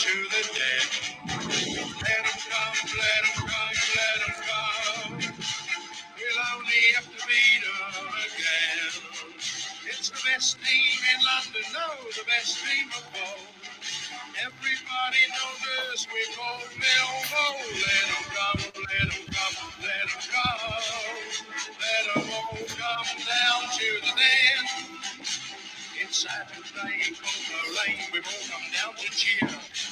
to the dead. Let them come, let them come, let them come. We'll only have to beat them again. It's the best team in London, no, the best team of all. Everybody knows us, we call Millwall. Let them come, let them come, let them come. Let them all come down to the den. It's Saturday, Coco Lane, we've all come down to cheer.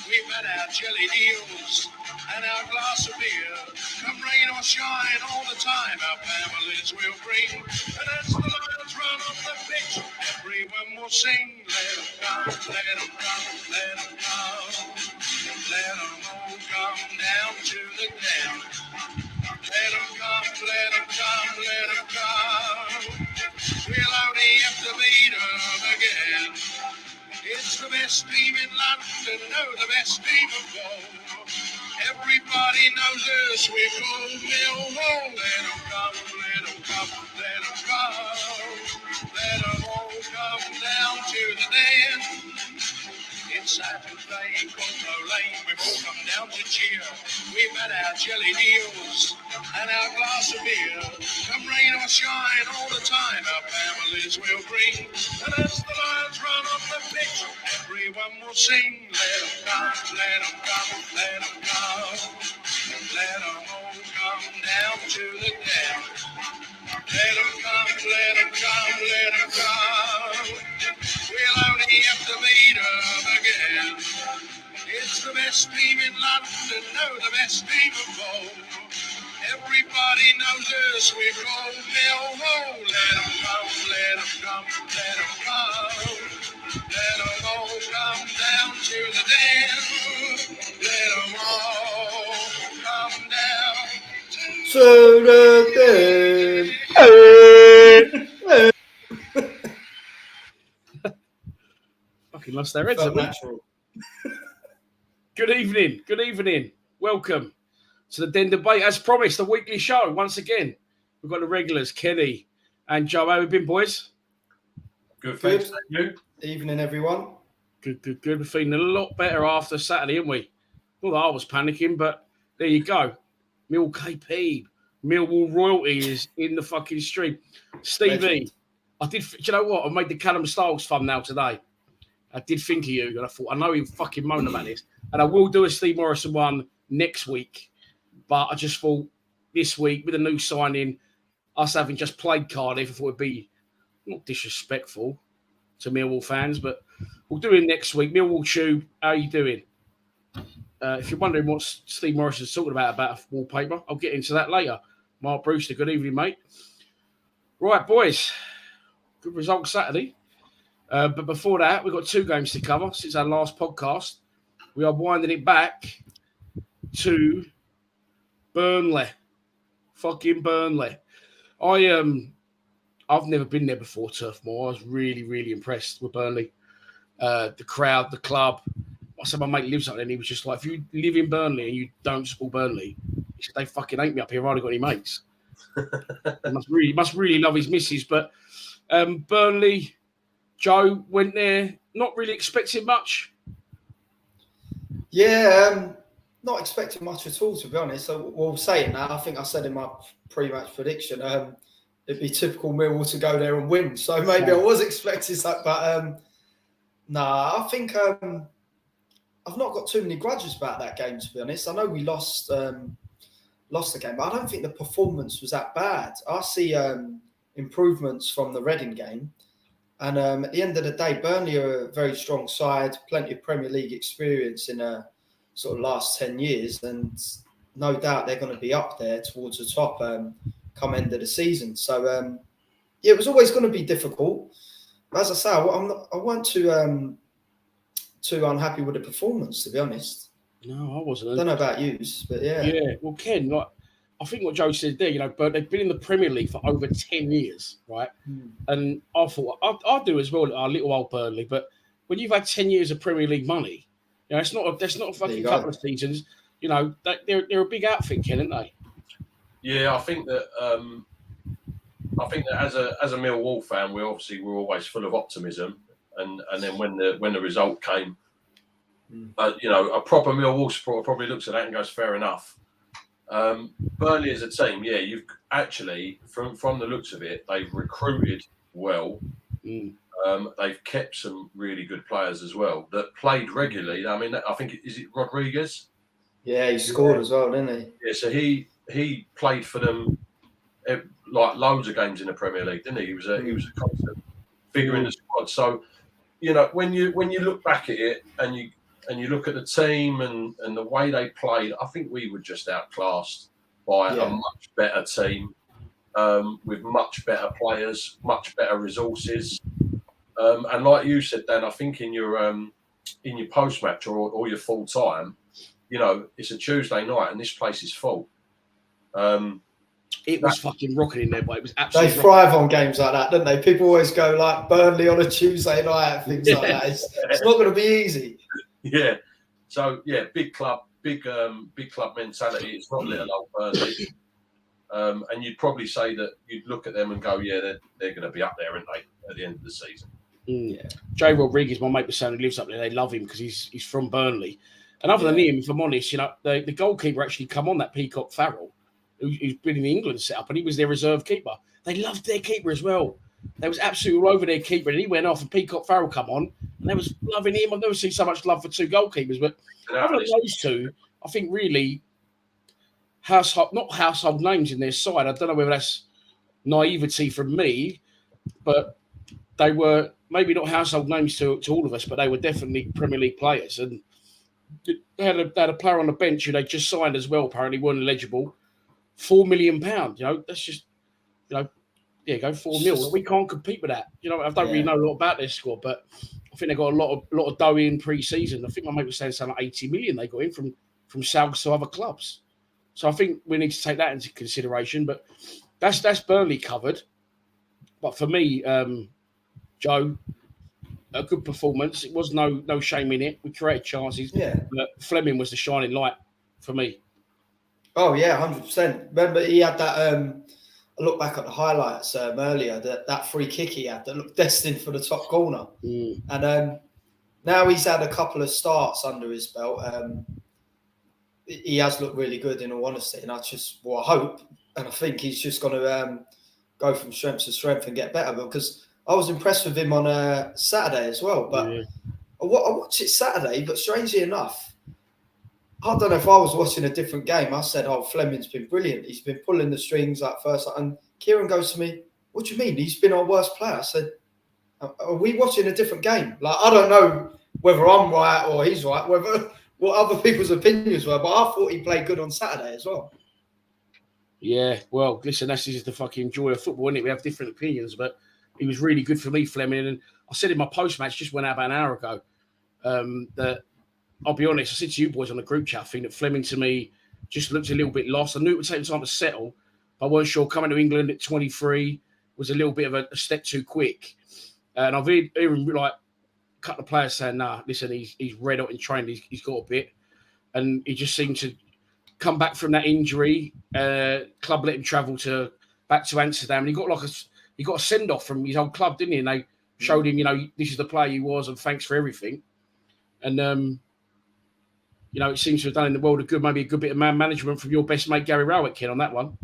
We've had our jelly deals and our glass of beer. Come rain or shine, all the time our families will bring. And as the Lions run off the pitch, everyone will sing. Let them come, let them come, let them come. Let them all come down to the den. Let them come, let them come, let them come. We'll only have to beat them again. It's the best team in London, no, the best team of all. Everybody knows us, we call Millwall. Let them come, let them come, let them come. Let them all come down to the den. It's Saturday, Coco Lane, we've all come down to cheer. We've had our jelly deals and our glass of beer. Come rain or shine, all the time our families will bring. And as the Lions run off the pitch, everyone will sing. Let them come, let them come, let them come. Let them all come down to the den. Let them come, let them come, let them come. We'll only have to beat them again. It's the best team in London, no, the best team of all. Everybody knows us, we call Millwall. Let them come, let them come, let them come. Let them all come down to the den. Let them all come down to the den. Fucking lost their heads. Natural. Good evening. Welcome to the Den Debate. As promised, a weekly show. Once again, we've got the regulars, Kenny and Joe. How have we been, boys? Good, thanks. You? Evening, everyone. Good. We're feeling a lot better after Saturday, aren't we? Well, I was panicking, but there you go. Mill KP, Millwall royalty is in the fucking stream. Stevie, I did. Do you know what? I made the Callum Styles thumbnail today. I did think of you, and I thought, I know he'll fucking moan about this. And I will do a Steve Morrison one next week. But I just thought this week, with a new signing, us having just played Cardiff, I thought it'd be not disrespectful to Millwall fans, but we'll do it next week. Millwall Tube, how are you doing? If you're wondering what Steve Morrison's talking about wallpaper, I'll get into that later. Mark Brewster, good evening, mate. Right, boys. Good result Saturday. But before that, we've got two games to cover since our last podcast. We are winding it back to Burnley. Fucking Burnley. I've never been there before, Turf Moor. I was really, really impressed with Burnley. The crowd, the club. I said my mate lives up there and he was just like, if you live in Burnley and you don't support Burnley, he said, they fucking hate me up here. I've already got any mates. He must really love his missus. But Burnley, Joe went there not really expecting much. Yeah, not expecting much at all, to be honest. So we'll say it now. I think I said in my pre-match prediction, it'd be typical Millwall to go there and win. So maybe I was expecting that, but I think I've not got too many grudges about that game, to be honest. I know we lost the game, but I don't think the performance was that bad. I see improvements from the Reading game. And at the end of the day, Burnley are a very strong side, plenty of Premier League experience in a sort of last 10 years. And no doubt they're going to be up there towards the top come end of the season. So, it was always going to be difficult. But as I say, I weren't too unhappy with the performance, to be honest. No, I wasn't. I don't know about you, but yeah. Yeah, well, Ken, I think what Joe said there, but they've been in the Premier League for over 10 years, right? And I thought, I'll do as well, our little old Burnley, but when you've had 10 years of Premier League money, that's not a fucking couple of seasons, they're a big outfit, Ken, aren't they? Yeah, I think that as a Millwall fan, we're always full of optimism, and then when the result came, A proper Millwall supporter probably looks at that and goes, fair enough. Burnley as a team, you've actually, from the looks of it, they've recruited well. They've kept some really good players as well that played regularly. I mean, I think, is it Rodriguez? Yeah, he scored as well, didn't he? Yeah, so he played for them like loads of games in the Premier League, didn't he? He was a constant figure in the squad. So, when you look back at it and you look at the team and the way they played, I think we were just outclassed by a much better team with much better players, much better resources. And like you said, Dan, I think in your post match or your full time, it's a Tuesday night and this place is full. It was fucking rocking in there, but it was absolutely. They thrive on games like that, don't they? People always go like Burnley on a Tuesday night, things like that. It's not going to be easy. Yeah. So big club mentality. It's not little old Burnley. And you'd probably say that you'd look at them and go, they're going to be up there, aren't they, at the end of the season? Yeah. Jay Rodriguez, my mate was saying, who lives up there. They love him because he's from Burnley. And other than him, if I'm honest, the goalkeeper actually come on, that Peacock Farrell, who's been in the England setup, and he was their reserve keeper. They loved their keeper as well. They was absolutely all over their keeper, and he went off, and Peacock Farrell come on, and they was loving him. I've never seen so much love for two goalkeepers, but other than those two, I think really not household names in their side. I don't know whether that's naivety from me, but they were maybe not household names to all of us, but they were definitely Premier League players. And they had a player on the bench who they just signed as well, apparently weren't eligible. £4 million. That's just, go 4 mil. We can't compete with that. I don't really know a lot about their squad, but I think they got a lot of dough in pre-season. I think my mate was saying something like 80 million they got in from South to other clubs. So I think we need to take that into consideration. But that's Burnley covered. But for me, Joe, a good performance. It was no shame in it. We created chances. Yeah. But Fleming was the shining light for me. Oh yeah, 100%. Remember he had that. I look back at the highlights earlier. That free kick he had that looked destined for the top corner. And now he's had a couple of starts under his belt. He has looked really good, in all honesty. And I hope and I think he's just going to go from strength to strength and get better. Because I was impressed with him on Saturday as well. But I watched it Saturday, but strangely enough, I don't know if I was watching a different game. I said, Fleming's been brilliant. He's been pulling the strings at first. And Kieran goes to me, what do you mean? He's been our worst player. I said, are we watching a different game? Like, I don't know whether I'm right or he's right, what other people's opinions were, but I thought he played good on Saturday as well. Yeah, well, listen, this is the fucking joy of football, isn't it? We have different opinions, but he was really good for me, Fleming. And I said in my post-match, just went out about an hour ago, that I'll be honest, I said to you boys on the group chat thing that Fleming to me just looked a little bit lost. I knew it would take time to settle, but I wasn't sure. Coming to England at 23 was a little bit of a step too quick. And I've even like a couple of players saying, nah, listen, he's red hot in training, he's got a bit. And he just seemed to come back from that injury. Club let him travel back to Amsterdam, and he got a send-off from his old club, didn't he? And they showed him, this is the player he was, and thanks for everything. And it seems to have done in the world of good, maybe a good bit of man management from your best mate, Gary Rowett, Ken, on that one.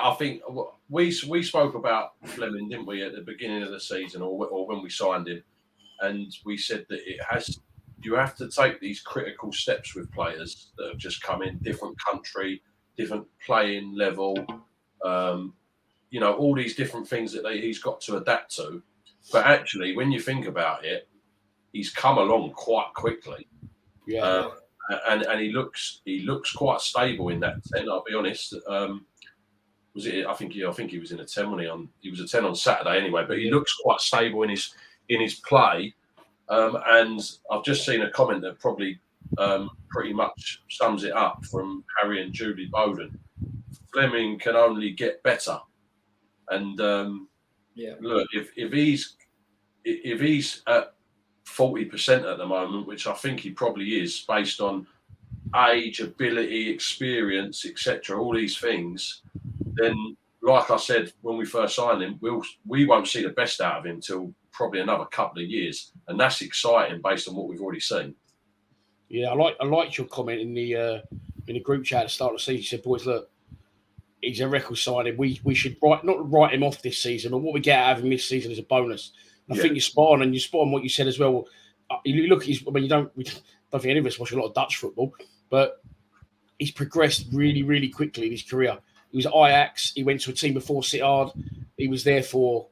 I think we spoke about Fleming, didn't we, at the beginning of the season or when we signed him. And we said that you have to take these critical steps with players that have just come in, different country, different playing level, all these different things that he's got to adapt to. But actually, when you think about it, he's come along quite quickly. Yeah. And he looks quite stable in that 10, I'll be honest. Was it? I think he was in a 10 he was a 10 on Saturday anyway. But he looks quite stable in his play. And I've just seen a comment that probably pretty much sums it up from Harry and Julie Bowden. Fleming can only get better. And look, if he's at 40% at the moment, which I think he probably is, based on age, ability, experience, etc., all these things, then like I said when we first signed him, we won't see the best out of him till probably another couple of years, and that's exciting based on what we've already seen. Yeah, I liked your comment in the group chat at the start of the season. You said, "Boys, look, he's a record signing. We should not write him off this season, but what we get out of him this season is a bonus." And I think you're spot on, and you're spot on what you said as well. You look, we don't think any of us watch a lot of Dutch football, but he's progressed really, really quickly in his career. He was at Ajax. He went to a team before Sittard. He was there for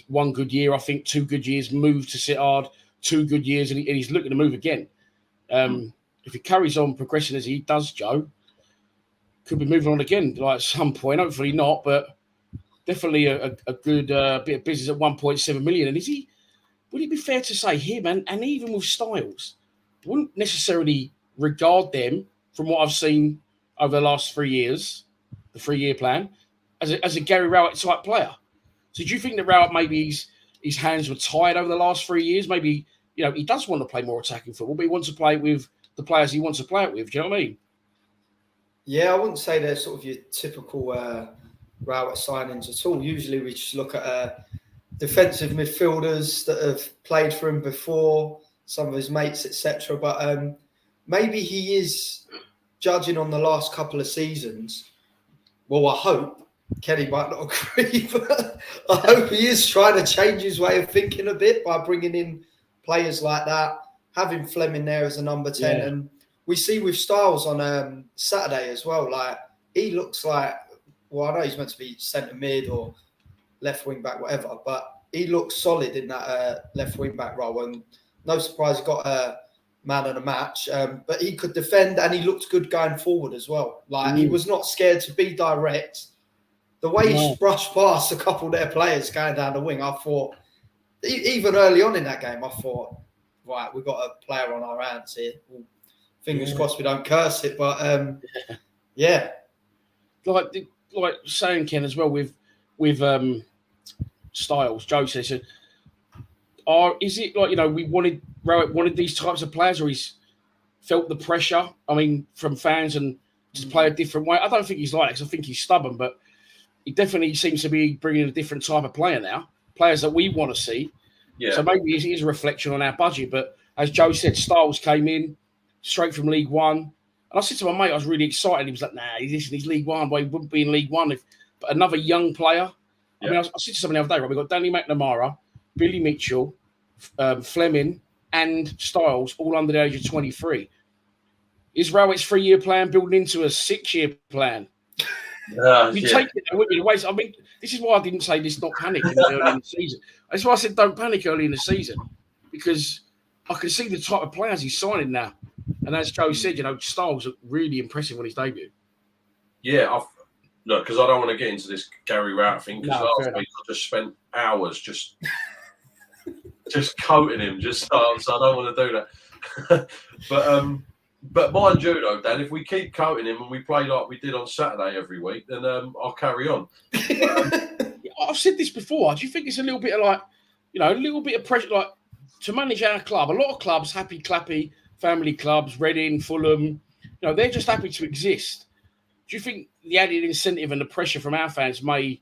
one good year, I think, 2 good years. Moved to Sittard, 2 good years, and he's looking to move again. If he carries on progressing as he does, Joe, could be moving on again, like at some point. Hopefully not, but definitely a good bit of business at 1.7 million. And would it be fair to say him and even with Styles, wouldn't necessarily regard them, from what I've seen over the last 3 years, the 3-year plan, as a Gary Rowett type player? So do you think that Rowett, maybe his hands were tied over the last 3 years? Maybe, he does want to play more attacking football, but he wants to play with the players he wants to play it with. Do you know what I mean? Yeah, I wouldn't say they're sort of your typical Rowett signings at all. Usually we just look at defensive midfielders that have played for him before, some of his mates, etc. But maybe he is, judging on the last couple of seasons, well, I hope, Kenny might not agree, but I hope he is trying to change his way of thinking a bit by bringing in players like that, having Fleming there as a number 10. Yeah. And we see with Styles on Saturday as well, like he looks like, well, I know he's meant to be centre mid or left wing back, whatever, but he looks solid in that left wing back role. And no surprise, he got a man of the match, but he could defend and he looked good going forward as well. Like he was not scared to be direct. The way he brushed past a couple of their players going down the wing, I thought, even early on in that game, I thought, right, we've got a player on our hands here. Fingers crossed we don't curse it, but yeah. Like saying, Ken, as well with Styles, Joe says, is it like, Rowett wanted these types of players, or he's felt the pressure, from fans and to play a different way? I don't think he's like that, because I think he's stubborn, but he definitely seems to be bringing a different type of player now, players that we want to see. Yeah. So maybe it is a reflection on our budget. But as Joe said, Styles came in straight from League One. And I said to my mate, I was really excited. He was like, nah, he's League One, but he wouldn't be in League One. But another young player. Yeah. I said to someone the other day, right, we've got Danny McNamara, Billy Mitchell, Fleming, and Styles, all under the age of 23. Is Rowett's 3-year plan building into a 6-year plan? Take it. This is why I didn't say this, not panic early in the season. That's why I said don't panic early in the season, because I can see the type of players he's signing now. And as Joe said, Styles looked really impressive on his debut. Yeah, look, because I don't want to get into this Gary Rowett thing, because last week I just spent hours just coating him, so I don't want to do that. But mind you, though, Dan, if we keep coating him and we play like we did on Saturday every week, then I'll carry on. I've said this before. Do you think it's a little bit of like, a little bit of pressure, like to manage our club? A lot of clubs, happy, clappy, family clubs, Reading, Fulham, they're just happy to exist. Do you think the added incentive and the pressure from our fans may,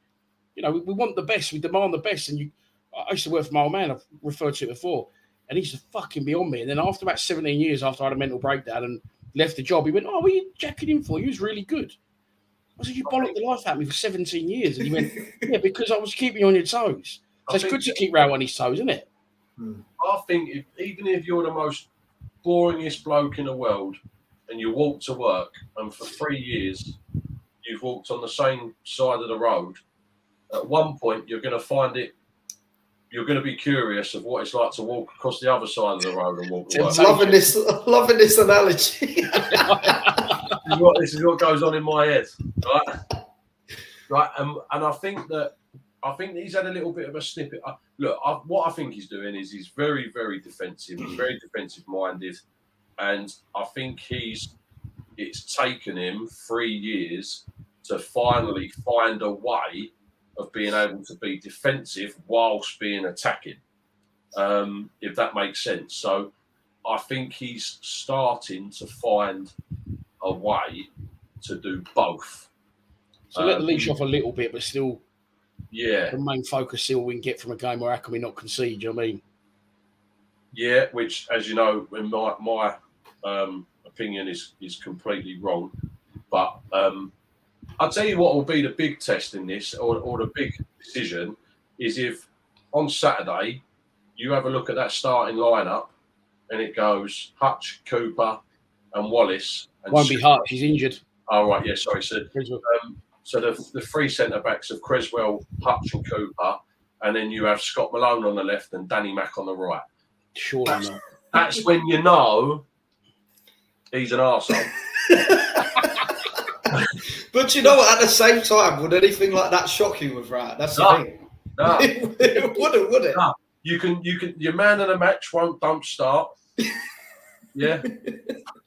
we want the best, we demand the best? And I used to work for my old man, I've referred to it before. And he used to fucking be on me. And then after about 17 years, after I had a mental breakdown and left the job, he went, "Oh, what are you jacking him for? He was really good." I said, "You bollocked the life out of me for 17 years." And he went, "Yeah, because I was keeping you on your toes." So it's good to keep Rowett on his toes, isn't it? I think even if you're the most boringest bloke in the world and you walk to work and for 3 years you've walked on the same side of the road, at one point you're going to find it. You're going to be curious of what it's like to walk across the other side of the road and walk to work. Loving this analogy. This is what goes on in my head, right? And I think he's had a little bit of a snippet. What I think he's doing is he's very, very defensive. He's very defensive minded, and I think it's taken him 3 years to finally find a way of being able to be defensive whilst being attacking, if that makes sense. So I think he's starting to find a way to do both. So let the leash off a little bit, but still, yeah, the main focus still we can get from a game where how can we not concede? You know what I mean? yeah. Which, as you know, in my opinion is completely wrong. But I'll tell you what will be the big test in this, or the big decision, is if on Saturday you have a look at that starting lineup and it goes Hutch, Cooper, and Wallace. And Won't be Hutch, he's injured. Oh, right, yeah, sorry. So the three centre-backs of Cresswell, Hutch and Cooper, and then you have Scott Malone on the left and Danny Mack on the right. Surely not. That's when you know he's an arsehole. But you know what? At the same time, would anything like that shock you with Rat? That's the thing. No. It wouldn't, would it? No. You can. Your man of the match don't start. Yeah.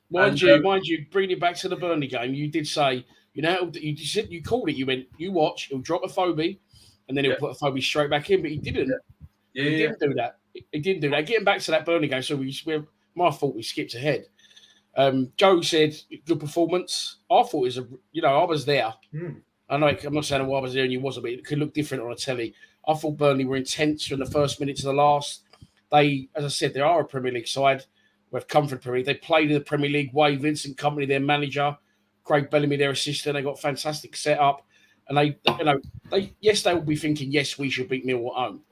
Mind you, bringing it back to the Burnley game, you did say, you called it. You went, you watch, he'll drop Afobe, and then he'll put Afobe straight back in, but he didn't. Yeah. He didn't do that. He didn't do that. Getting back to that Burnley game, so my fault, we skipped ahead. Joe said, good performance. I thought it was I was there. I know, I'm not saying I was there and you wasn't, but it could look different on a telly. I thought Burnley were intense from the first minute to the last. They, as I said, they are a Premier League side. We've come from the Premier League. They played in the Premier League way. Vincent Kompany, their manager, Craig Bellamy, their assistant. They got fantastic setup. And they will be thinking, yes, we should beat Millwall at home.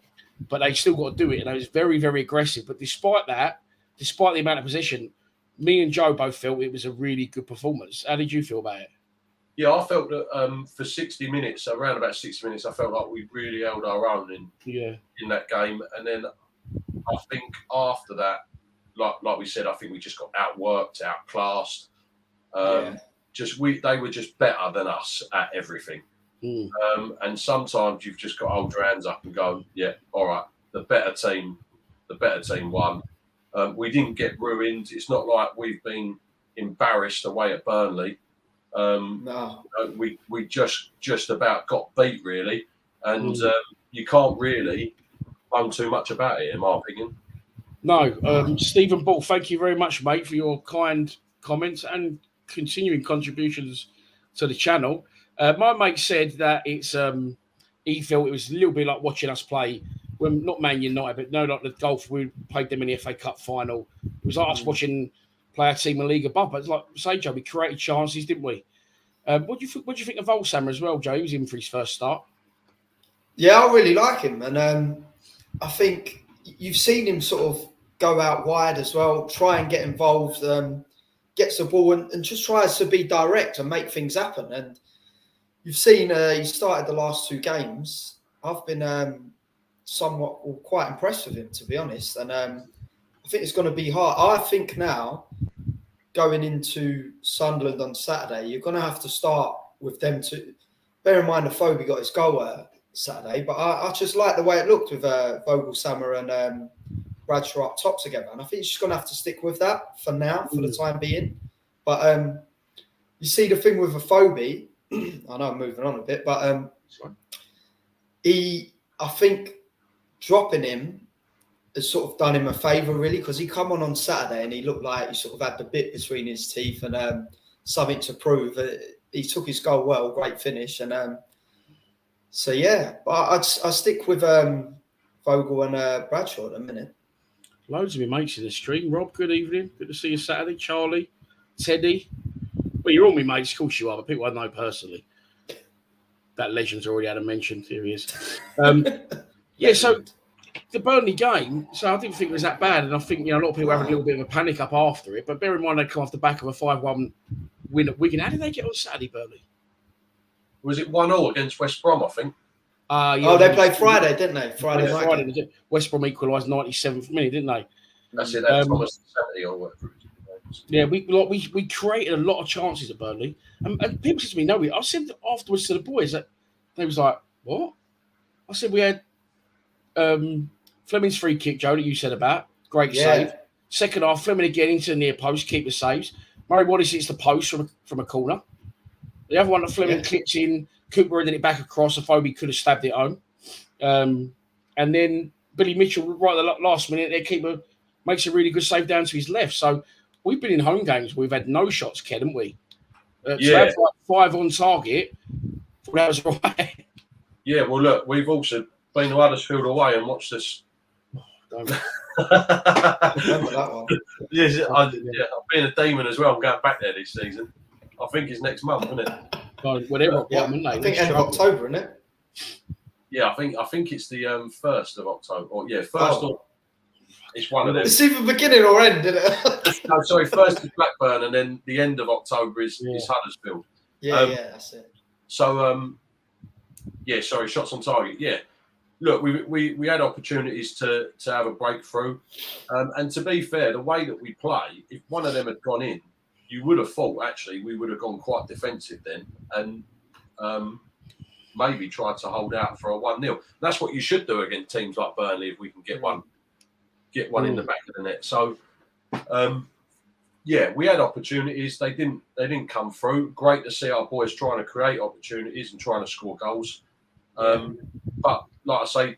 But they still got to do it. And it was very, very aggressive. But despite that, despite the amount of possession, me and Joe both felt it was a really good performance. How did you feel about it? Yeah, I felt that for 60 minutes, around about 60 minutes, I felt like we really held our own in that game. And then I think after that, like we said, I think we just got outworked, outclassed. They were just better than us at everything. And sometimes you've just got to hold your hands up and go, yeah, all right, the better team won. We didn't get ruined. It's not like we've been embarrassed away at Burnley. No, we just about got beat really, and you can't really moan too much about it, in my opinion. No, Stephen Ball, thank you very much, mate, for your kind comments and continuing contributions to the channel. My mate said that it's he felt it was a little bit like watching us play when not Man United, but like the golf we played them in the FA Cup final. It was like us watching play our team in league above. But it's like say, Joe, we created chances, didn't we? What do you think of Volsammer as well, Joe? He was in for his first start. Yeah, I really like him, and I think you've seen him sort of go out wide as well, try and get involved, gets the ball and just tries to be direct and make things happen. And you've seen he started the last two games. I've been quite impressed with him, to be honest. And I think it's going to be hard. I think now, going into Sunderland on Saturday, you're going to have to start with them to bear in mind Afobe got his goal Saturday, but I just like the way it looked with Vogelsammer and Bradshaw up top together. And I think you're just going to have to stick with that for now, for the time being. But you see the thing with Afobe, I know I'm moving on a bit, but I think dropping him has sort of done him a favour, really, because he come on Saturday and he looked like he sort of had the bit between his teeth and something to prove. He took his goal well, great finish. And so, yeah, but I stick with Vogel and Bradshaw at a minute. Loads of me mates in the stream. Rob, good evening. Good to see you Saturday. Charlie, Teddy. Well, you're all me mates. Of course you are, but people I know personally. That legend's already had a mention. Here he is. Yeah, so the Burnley game, so I didn't think it was that bad. And I think, a lot of people have a little bit of a panic up after it. But bear in mind, they come off the back of a 5-1 win at Wigan. How did they get on Saturday, Burnley? Was it 1-0 against West Brom, I think? Yeah, they played Friday, didn't they? Friday. West Brom equalised 97th minute, didn't they? That's it. That's Thomas 70 or whatever. Yeah, we created a lot of chances at Burnley, and people said to me, "No, I said afterwards to the boys that they was like, what?" I said we had Fleming's free kick, Joe, that you said about great save. Second half, Fleming again into the near post, keeper saves. Murray Wallace hits the post from a corner. The other one that Fleming clips in, Cooper and then it back across. Afobe could have stabbed it home. And then Billy Mitchell, right at the last minute, their keeper makes a really good save down to his left. So we've been in home games. We've had no shots, Ken, haven't we? To have like 5 on target, that was right. Yeah, well, look, we've also been to Huddersfield away and watched this. Don't- Remember that one? Yes, I've been a demon as well. I'm going back there this season. I think it's next month, isn't it? Whatever. Yeah, I think end of October, isn't it? Yeah, I think it's the 1st of October. Or yeah, first or it's one of them. It's either beginning or end, isn't it? No, sorry, first is Blackburn, and then the end of October is Huddersfield. Yeah, that's it. So sorry, shots on target. Yeah, look, we had opportunities to have a breakthrough, and to be fair, the way that we play, if one of them had gone in, you would have thought actually we would have gone quite defensive then, and maybe tried to hold out for a 1-0. That's what you should do against teams like Burnley if we can get one in the back of the net. So, we had opportunities. They didn't come through. Great to see our boys trying to create opportunities and trying to score goals. But like I say,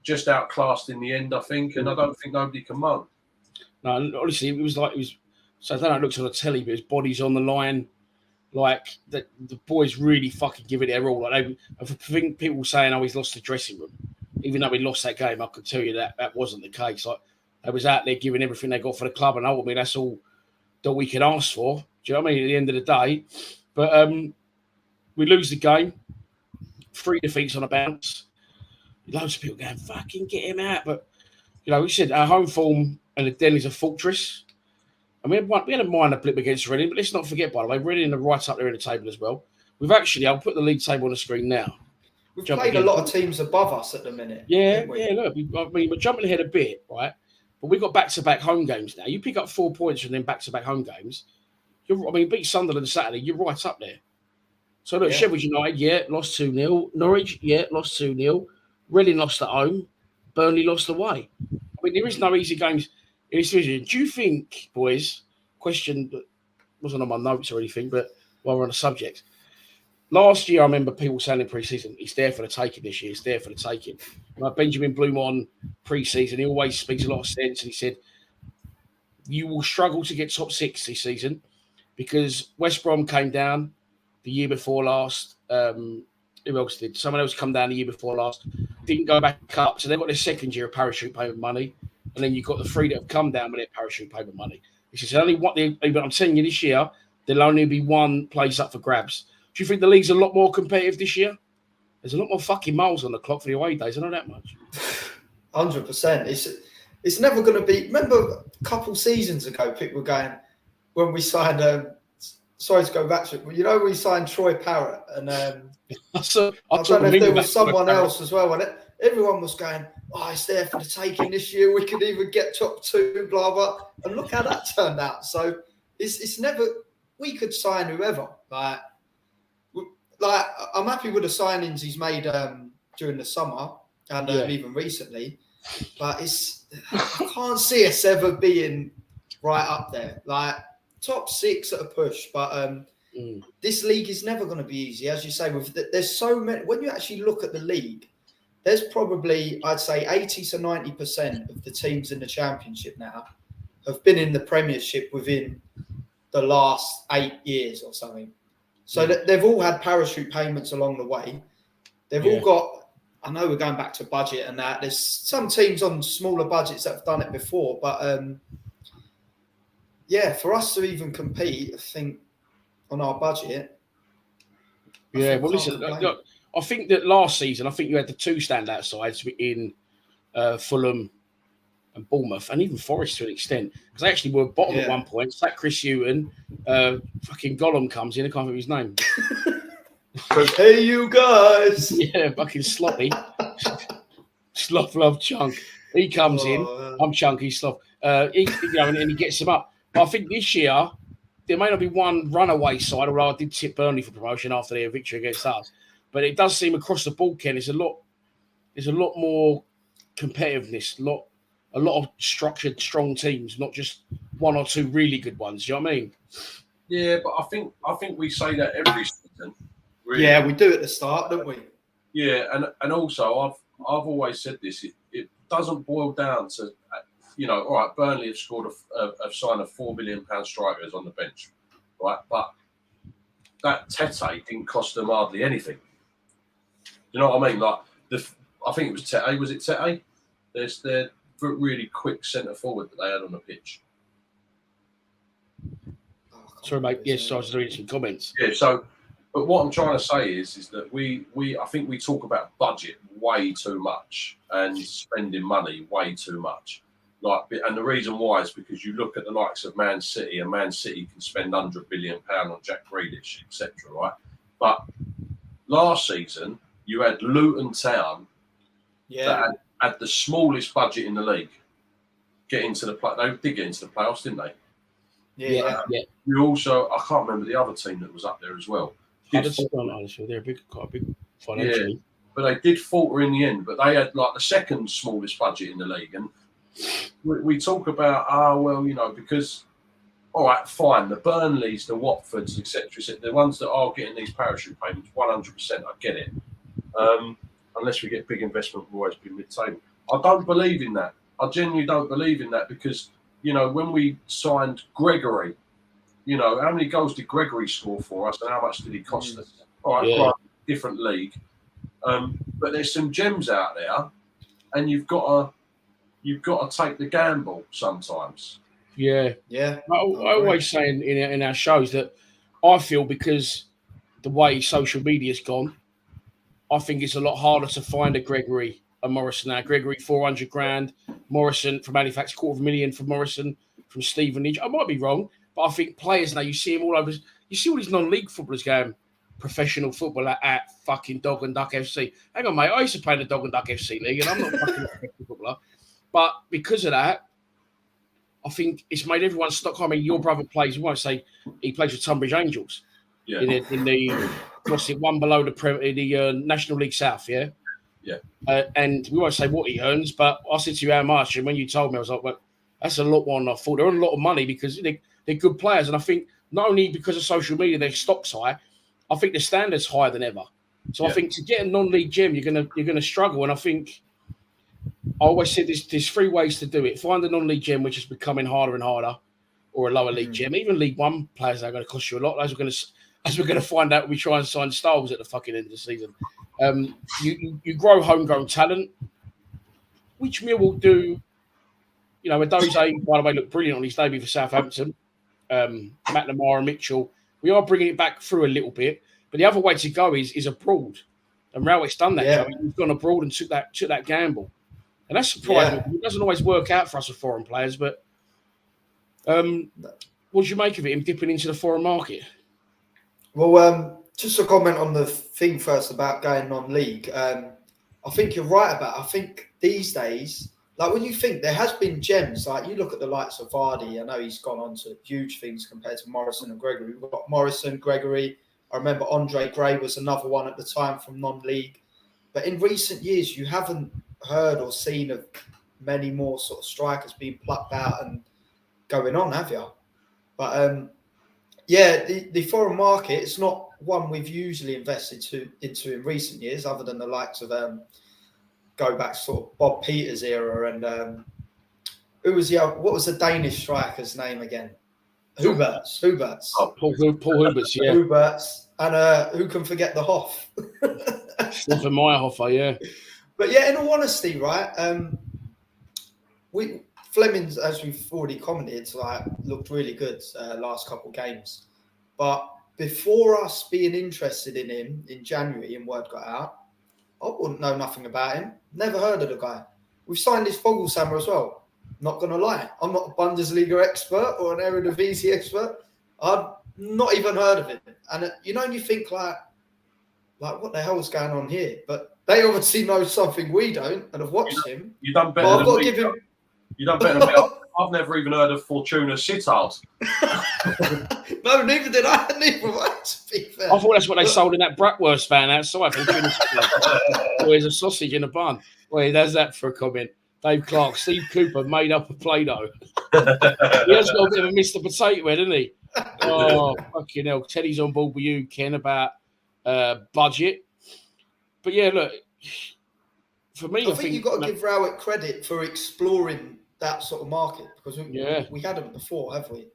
just outclassed in the end, I think, and I don't think nobody can moan. No, honestly, it was. So I don't know. It looks on the telly, but his body's on the line. Like the boys really fucking give it their all. Like I think people saying, "Oh, he's lost the dressing room," even though we lost that game. I could tell you that wasn't the case. Like they was out there giving everything they got for the club, and ultimately that's all that we could ask for. Do you know what I mean? At the end of the day, but we lose the game. 3 defeats on a bounce. Loads of people going, "Fucking get him out!" But we said our home form and the Den is a fortress. And we had a minor blip against Reading, but let's not forget, by the way, Reading are right up there in the table as well. We've actually, I'll put the league table on the screen now. We've played a lot of teams above us at the minute. Yeah, look, we're jumping ahead a bit, right? But we've got back-to-back home games now. You pick up 4 points from them back-to-back home games. Beat Sunderland Saturday, you're right up there. So look, Sheffield United, lost 2-0. Norwich, lost 2-0. Reading lost at home. Burnley lost away. There is no easy games in this division. Do you think, boys, question that wasn't on my notes or anything, but while we're on the subject, last year I remember people saying in pre-season, it's there for the taking this year, it's there for the taking. Like Benjamin Bloom on pre-season, he always speaks a lot of sense, and he said, you will struggle to get top 6 this season because West Brom came down the year before last. Who else did? Someone else come down the year before last, didn't go back up. So they've got their second year of parachute payment money. And then you've got the 3 that have come down with their parachute payment money. Which is only what but I'm telling you this year, there'll only be one place up for grabs. Do you think the league's a lot more competitive this year? There's a lot more fucking miles on the clock for the away days. I know that much. 100%. It's never going to be. Remember a couple seasons ago, people were going, when we signed, sorry to go back to it, but we signed Troy Parrott. And I don't know if there was someone else as well. And everyone was going, it's there for the taking this year. We could even get top 2, blah, blah. And look how that turned out. So it's never, we could sign whoever. Like I'm happy with the signings he's made during the summer and even recently. But I can't see us ever being right up there. Like top 6 at a push. But this league is never going to be easy. As you say, there's so many, when you actually look at the league, there's probably, I'd say, 80 to 90% of the teams in the Championship now have been in the Premiership within the last 8 years or something. So they've all had parachute payments along the way. They've all got, I know we're going back to budget and that. There's some teams on smaller budgets that have done it before. But, for us to even compete, I think, on our budget. Listen, look, I think that last season, I think you had the 2 standout sides in Fulham and Bournemouth, and even Forest to an extent, because they actually were bottom at one point. It's like Chris Hughton, fucking Gollum comes in, I can't remember his name. Hey, you guys! Yeah, fucking sloppy. Sloth love Chunk. He comes in. I'm Chunky Sloth. And he gets them up. But I think this year, there may not be one runaway side, although I did tip Burnley for promotion after their victory against us. But it does seem across the board, Ken, there's a lot more competitiveness, a lot of structured, strong teams, not just 1 or 2 really good ones. Do you know what I mean? Yeah, but I think we say that every season. Really. Yeah, we do at the start, don't we? Yeah, and also I've always said this. It doesn't boil down to all right. Burnley have signed a £4 million strikers on the bench, right? But that Tete didn't cost them hardly anything. you know what I mean? Like I think it was Tete. Was it Tete? There's their really quick centre forward that they had on the pitch. Sorry, mate. Yes, I was reading some comments. Yeah. So, but what I'm trying to say is that we I think we talk about budget way too much and spending money way too much. Like, and the reason why is because you look at the likes of Man City, and Man City can spend £100 billion on Jack Grealish, etc. Right? But last season you had Luton Town that had the smallest budget in the league get into the play. They did get into the playoffs, didn't they? Yeah. You also, I can't remember the other team that was up there as well. They're quite a big financially. Yeah, but they did falter in the end. But they had like the second smallest budget in the league, and we talk about because all right, fine, the Burnleys, the Watfords, etc., the ones that are getting these parachute payments, 100%, I get it. Unless we get big investment, we'll always be mid-table. I don't believe in that. I genuinely don't believe in that because, when we signed Gregory, how many goals did Gregory score for us and how much did he cost us? All right, right, different league. But there's some gems out there and you've got to take the gamble sometimes. Yeah. I always say in our shows that I feel because the way social media's gone, I think it's a lot harder to find a Gregory, a Morrison now. Gregory, 400 grand. Morrison from Halifax, $250,000 for Morrison from Stevenage. I might be wrong, but I think players now, you see them all over. You see all these non-league footballers going professional football at fucking Dog and Duck FC. Hang on, mate. I used to play in the Dog and Duck FC league, and I'm not fucking a professional footballer. But because of that, I think it's made everyone stop. I mean, your brother plays. We won't say he plays with Tunbridge Angels. Yeah. In the what's it, one below the National League South, yeah? Yeah. And we won't say what he earns, but I said to you how much, and when you told me, I was like, well, that's a lot more than I thought. They're on a lot of money because they're good players, and I think not only because of social media, their stock's high, I think the standard's higher than ever. So I think to get a non-league gem, you're gonna struggle, and I think I always said there's 3 ways to do it. Find a non-league gem, which is becoming harder and harder, or a lower league gem. Even League One players are going to cost you a lot. As we're going to find out, we try and sign Styles at the fucking end of the season. You grow homegrown talent, which Mill will do. Adoze, by the way, looked brilliant on his debut for Southampton. McNamara and Mitchell. We are bringing it back through a little bit, but the other way to go is abroad. And Rowett done that. Yeah. He's gone abroad and took that gamble. And that's surprising. It doesn't always work out for us with foreign players, but what do you make of it, him dipping into the foreign market? Well, just a comment on the thing first about going non-league. I think you're right about it. I think these days, like when you think there has been gems, like you look at the likes of Vardy, I know he's gone on to huge things compared to Morrison and Gregory. We've got Morrison, Gregory. I remember Andre Gray was another one at the time from non-league. But in recent years, you haven't heard or seen of many more sort of strikers being plucked out and going on, have you? But the foreign market, it's not one we've usually invested into in recent years, other than the likes of go back sort of Bob Peters era and who was what was the Danish striker's name again? Huberts. Oh, Paul Huberts, yeah. Huberts. And who can forget the Hoff? Stephen Meyerhofer, yeah. But yeah, in all honesty, right, Fleming, as we've already commented, looked really good last couple of games. But before us being interested in him in January and word got out, I wouldn't know nothing about him. Never heard of the guy. We've signed this Fogelsammer as well. Not going to lie. I'm not a Bundesliga expert or an Eredivisie expert. I've not even heard of him. And you think like what the hell is going on here? But they obviously know something we don't and have watched him. You've done better than me. You've done better than me. I've never even heard of Fortuna Sittard. No, neither did I. Neither did I, to be fair. I thought that's what they sold in that Bratwurst van outside. There's a sausage in a bun. Well, he does that for a comment. Dave Clark, Steve Cooper made up a Play-Doh. He has got a bit of a Mr. Potato Head, hasn't he? Oh, fucking hell. Teddy's on board with you, Ken, about budget. But yeah, look, for me, I think you've got to give Rowett credit for exploring that sort of market because we had him before, have we?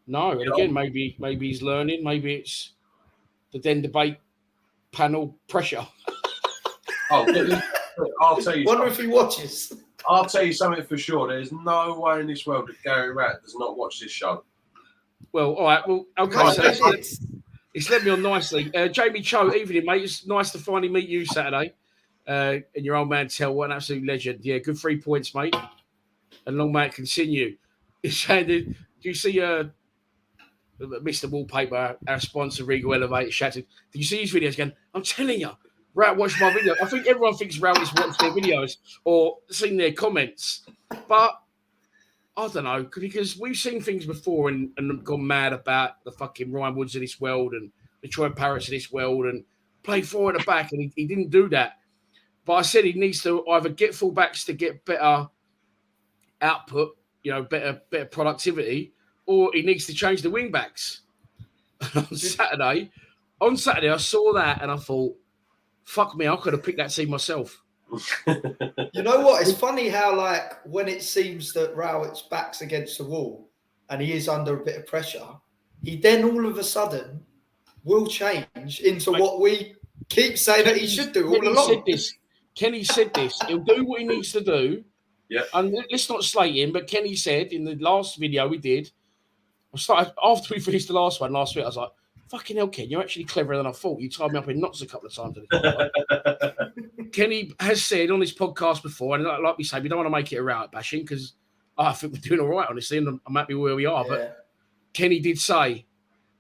No, and again, maybe he's learning. Maybe it's the Den debate panel pressure. I'll tell you. Wonder if he watches. I'll tell you something for sure. There's no way in this world that Gary Rat does not watch this show. Well, all right. Well, okay. So it's led me on nicely. Jamie Cho, evening, mate. It's nice to finally meet you Saturday. And your old man Tell, what an absolute legend. Yeah, good 3 points, mate. And long may it continue. He's saying, do you see Mr. Wallpaper, our sponsor, Regal Elevator, shouting? Did you see his videos again? I'm telling you, Rat watched my video. I think everyone thinks Rat has watched their videos or seen their comments. But I don't know, because we've seen things before and gone mad about the fucking Ryan Woods of this world and the Troy Parrots of this world and play four at the back, and he didn't do that. But I said he needs to either get fullbacks to get better output, better productivity, or he needs to change the wing backs. on Saturday, I saw that and I thought, fuck me, I could have picked that team myself. You know what? It's funny how, when it seems that Rowett's back's against the wall and he is under a bit of pressure, he then all of a sudden will change into what we keep saying that he should do all along. Kenny said this. He'll do what he needs to do. Yeah. And let's not slate him, but Kenny said in the last video we did, after we finished the last one last week, I was like, fucking hell, Ken, you're actually cleverer than I thought. You tied me up in knots a couple of times. Kenny has said on this podcast before, and like we say, we don't want to make it a route bashing because I think we're doing all right, honestly, and I'm happy where we are. Yeah. But Kenny did say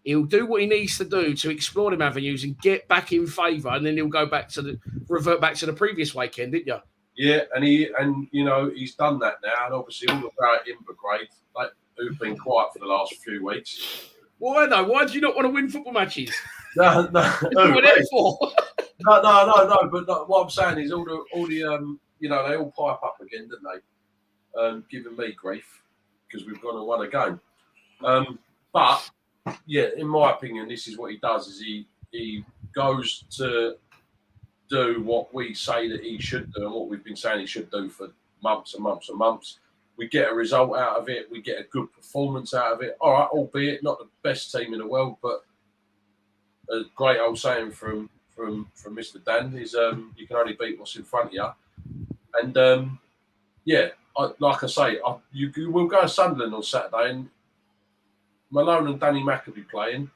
he'll do what he needs to do to explore them avenues and get back in favour, and then he'll go back to revert back to the previous weekend, didn't you? Yeah, and he's done that now, and obviously all about Invergrade, who've been quiet for the last few weeks. Why though? Why do you not want to win football matches? No. What are you there for? No. But what I'm saying is all the they all pipe up again, didn't they? Giving me grief because we've gone and won a game. But yeah, in my opinion, this is what he does: is he goes to do what we say that he should do and what we've been saying he should do for months and months and months. We get a result out of it. We get a good performance out of it. All right, albeit not the best team in the world, but a great old saying from Mr. Dan is you can only beat what's in front of you. And like I say, we'll go to Sunderland on Saturday, and Malone and Danny Mack will be playing.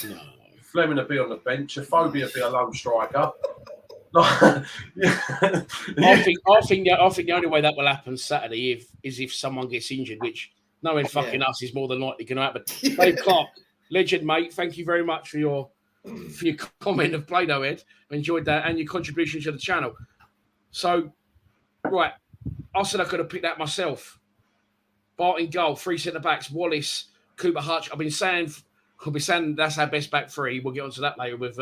No. Fleming will be on the bench. Afobe will be a lone striker. I think the only way that will happen Saturday is if someone gets injured, which knowing fucking us is more than likely going to happen. Dave Clark, legend, mate. Thank you very much for your comment of Play-Doh Ed. I enjoyed that and your contribution to the channel. So, right, I said I could have picked that myself. Bart in goal, 3 centre backs, Wallace, Cooper Hutch. I'll be saying that's our best back three. We'll get onto that later with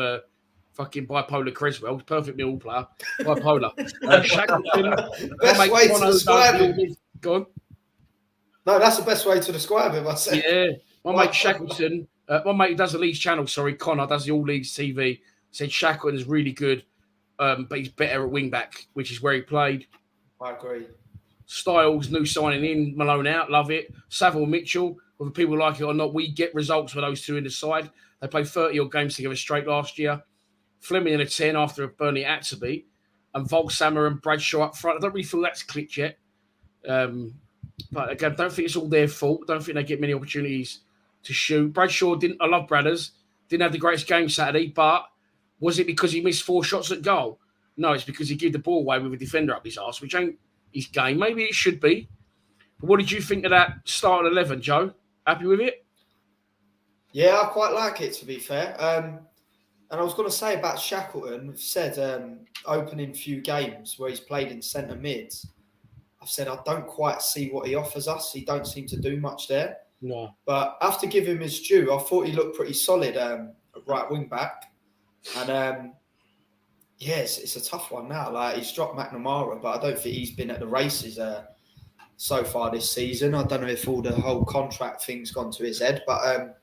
fucking bipolar Cresswell, perfect middle player, bipolar. Shackleton, best way to describe him. Go on. No, that's the best way to describe him, I said. Yeah. My mate Shackleton, my mate who does the Leeds channel, Connor, does the All Leagues TV, said Shackleton's really good, but he's better at wing back, which is where he played. I agree. Styles, new signing in, Malone out, love it. Saville Mitchell, whether people like it or not, we get results with those two in the side. They played 30-odd games together straight last year. Fleming in a 10 after a Burnley at to be, and Volksammer and Bradshaw up front. I don't really feel that's clicked yet. But again, don't think it's all their fault. Don't think they get many opportunities to shoot. Bradshaw didn't. I love Bradders. Didn't have the greatest game Saturday, but was it because he missed 4 shots at goal? No, it's because he gave the ball away with a defender up his arse, which ain't his game. Maybe it should be. But what did you think of that start at 11, Joe? Happy with it? Yeah, I quite like it, to be fair. And I was going to say about Shackleton, I've said opening few games where he's played in centre mids, I've said I don't quite see what he offers us. He don't seem to do much there. No. But I have to give him his due. I thought he looked pretty solid at right wing back. And yes, it's a tough one now. He's dropped McNamara, but I don't think he's been at the races so far this season. I don't know if all the whole contract thing's gone to his head, but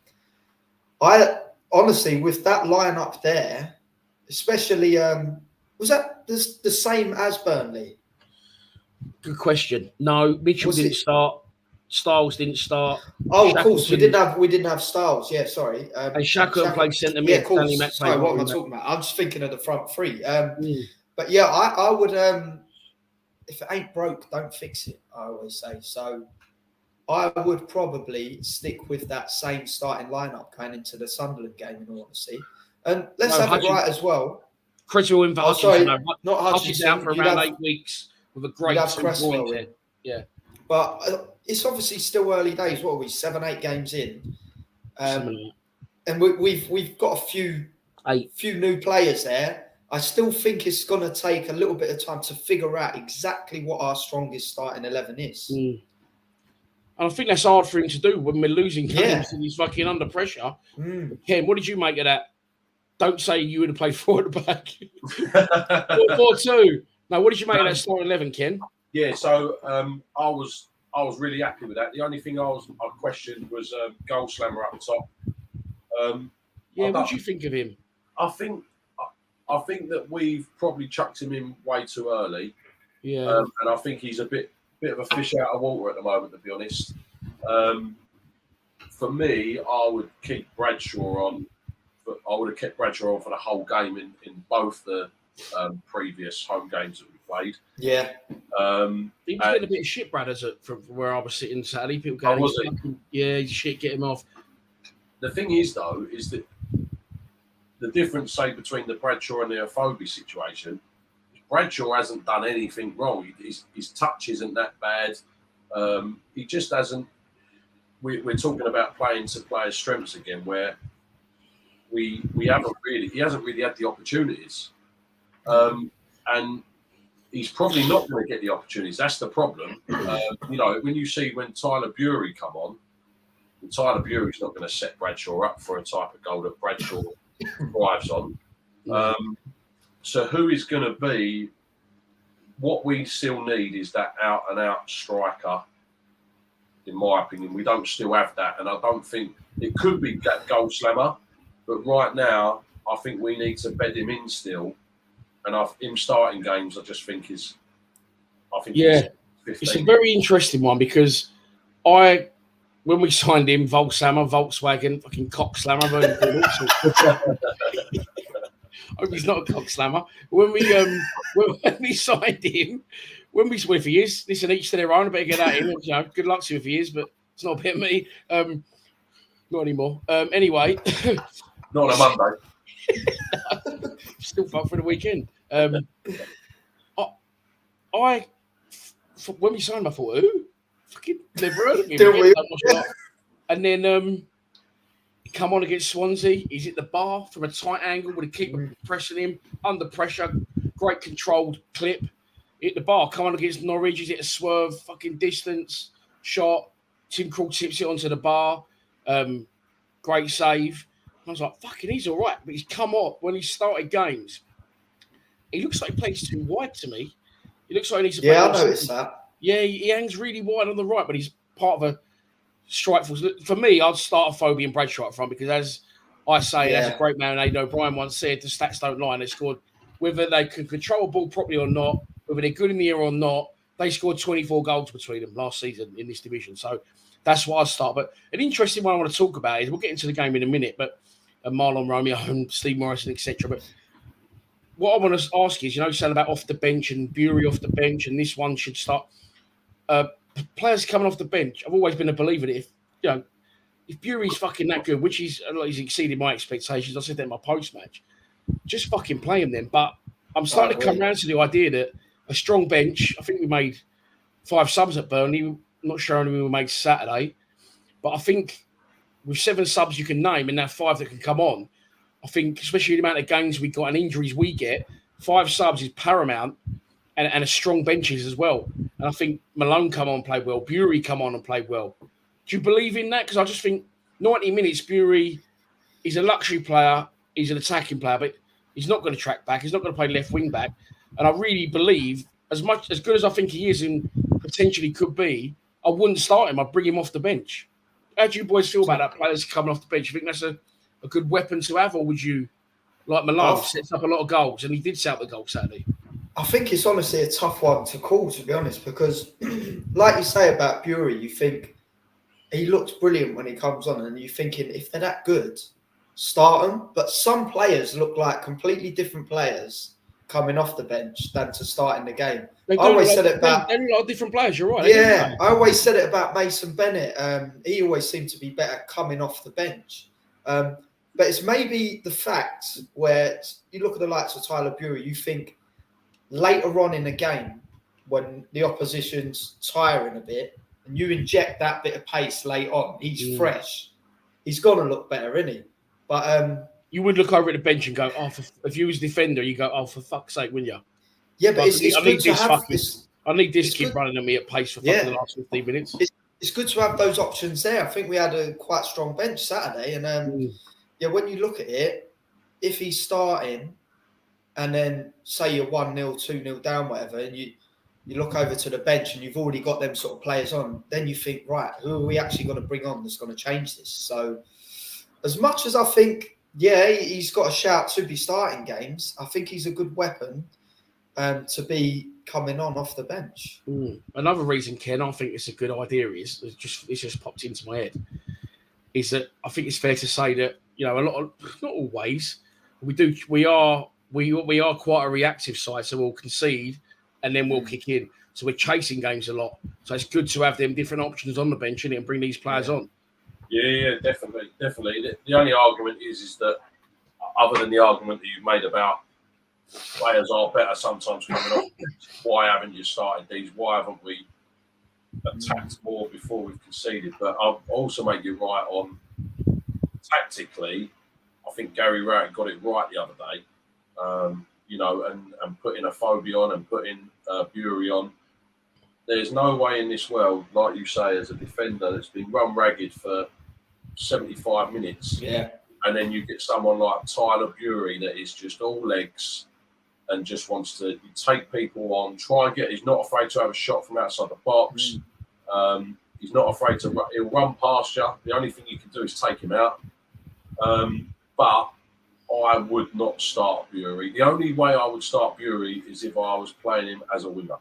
I honestly, with that lineup there, especially, was that the same as Burnley? Good question. No, Mitchell didn't start. Styles didn't start. Oh, of course, we didn't have Styles. Yeah, sorry. And Shackleton played centre mid. Yeah, of course. Sorry, what am I talking about? I'm just thinking of the front three. But But yeah, I would. If it ain't broke, don't fix it. I always say so. I would probably stick with that same starting lineup going into the Sunderland game, in all honesty. And let's have it right as well. Cresswell in for Sorry, Hutchinson. not Hutchinson's out for around 8 weeks with a great Cresswell in. Yeah. But it's obviously still early days. What are we, 7-8 games in? And we've got a few new players there. I still think it's going to take a little bit of time to figure out exactly what our strongest starting 11 is. And I think that's hard for him to do when we're losing games and he's fucking under pressure. Ken, what did you make of that? Don't say you would have played 4 at the back. 4-4-2. No, what did you make of that starting 11, Ken? Yeah, so I was really happy with that. The only thing I questioned was goal slammer up top. What do you think of him? I think that we've probably chucked him in way too early. Yeah. And I think he's a bit of a fish out of water at the moment, to be honest. For me, I would keep Bradshaw on. But I would have kept Bradshaw on for the whole game in both the previous home games that we played. Yeah. He was getting a bit of shit, Brad, from where I was sitting Saturday. People going, he's shit, get him off. The thing is, though, is that the difference, say, between the Bradshaw and the Afobe situation, Bradshaw hasn't done anything wrong. His touch isn't that bad. He just hasn't. We're talking about playing to players' strengths again, where we haven't really. He hasn't really had the opportunities, and he's probably not going to get the opportunities. That's the problem. When you see when Tyler Bury come on, Tyler Bury's not going to set Bradshaw up for a type of goal that Bradshaw thrives on. So who is going to be? What we still need is that out-and-out striker. In my opinion, we don't still have that, and I don't think it could be that goal slammer. But right now, I think we need to bed him in still, and him starting games. I just think is. It's a very interesting one because when we signed him, Volkswagen, fucking cock slammer. I hope he's not a cock slammer. When we signed him, if he is, listen, each to their own. I better get at him. Good luck to him if he is, but it's not a bit of me. Not anymore. Anyway, not on a Monday. Still fucked for the weekend. When we signed him, I thought, who? Fucking never heard of him. And then come on against Swansea. He's at the bar from a tight angle with a keeper pressing him under pressure. Great controlled clip. Hit the bar. Come on against Norwich. He's at a swerve, fucking distance shot. Tim Krul tips it onto the bar. Great save. I was like, fucking, he's all right. But he's come up when he started games. He looks like he plays too wide to me. He looks like he needs to play. Yeah, I noticed that. Yeah, he hangs really wide on the right, but he's part of a strike force. For me, I'd start Afobe and Bradshaw up front because, as I say, as a great man, Aidan O'Brien once said, the stats don't lie. And they scored, whether they can control a ball properly or not, whether they're good in the air or not, they scored 24 goals between them last season in this division. So that's what I'd start. But an interesting one I want to talk about is, we'll get into the game in a minute, but Marlon Romeo and Steve Morrison, etc. But what I want to ask is, saying about off the bench and Bury off the bench, and this one should start. Players coming off the bench, I've always been a believer that if Bury's fucking that good, which he's exceeded my expectations, I said that in my post-match, just fucking play him then. But I'm starting to come around to the idea that a strong bench, I think we made 5 subs at Burnley, I'm not sure how many we made Saturday, but I think with 7 subs you can name and now 5 that can come on, I think, especially the amount of games we got and injuries we get, 5 subs is paramount. And a strong benches as well. And I think Malone come on and played well. Bury come on and played well. Do you believe in that? Because I just think 90 minutes, Bury, he's a luxury player. He's an attacking player, but he's not going to track back. He's not going to play left wing back. And I really believe, as good as I think he is and potentially could be, I wouldn't start him. I'd bring him off the bench. How do you boys feel about that, players coming off the bench? You think that's a good weapon to have, or would you, like Malone, sets up a lot of goals, and he did set up the goal Saturday? I think it's honestly a tough one to call, to be honest, because like you say about Bury, you think he looks brilliant when he comes on, and you're thinking, if they're that good, start them. But some players look like completely different players coming off the bench than to starting the game. They I always said it about they're a lot of different players. You're right. Yeah, I always said it about Mason Bennett. He always seemed to be better coming off the bench. But it's maybe the fact where you look at the likes of Tyler Bury, you think later on in the game when the opposition's tiring a bit and you inject that bit of pace late on, he's fresh. He's going to look better, isn't he? But you would look over at the bench and go, "Oh, if you was a defender, you go, oh, for fuck's sake, wouldn't you?" Yeah, but it's good to have this. I need this kid running at me at pace for fucking the last 15 minutes. It's good to have those options there. I think we had a quite strong bench Saturday, and when you look at it, if he's starting, and then say you're 1-0, 2-0 down, whatever, and you look over to the bench and you've already got them sort of players on, then you think, right, who are we actually going to bring on that's going to change this? So, as much as I think, he's got a shout to be starting games, I think he's a good weapon to be coming on off the bench. Another reason, Ken, I think it's a good idea is it's just popped into my head. Is that I think it's fair to say that a lot of, not always, we are quite a reactive side, so we'll concede and then we'll kick in. So we're chasing games a lot. So it's good to have them different options on the bench and bring these players on. Yeah, definitely. The only argument is that other than the argument that you've made about players are better sometimes coming off, why haven't you started these? Why haven't we attacked more before we've conceded? But I'll also make you right on tactically. I think Gary Rowett got it right the other day. And putting Afobe on and putting Bury on. There's no way in this world, like you say, as a defender that's been run ragged for 75 minutes. Yeah. And then you get someone like Tyler Bury that is just all legs and just wants to take people on, he's not afraid to have a shot from outside the box. He's not afraid to he'll run past you. The only thing you can do is take him out. But I would not start Bury. The only way I would start Bury is if I was playing him as a winger.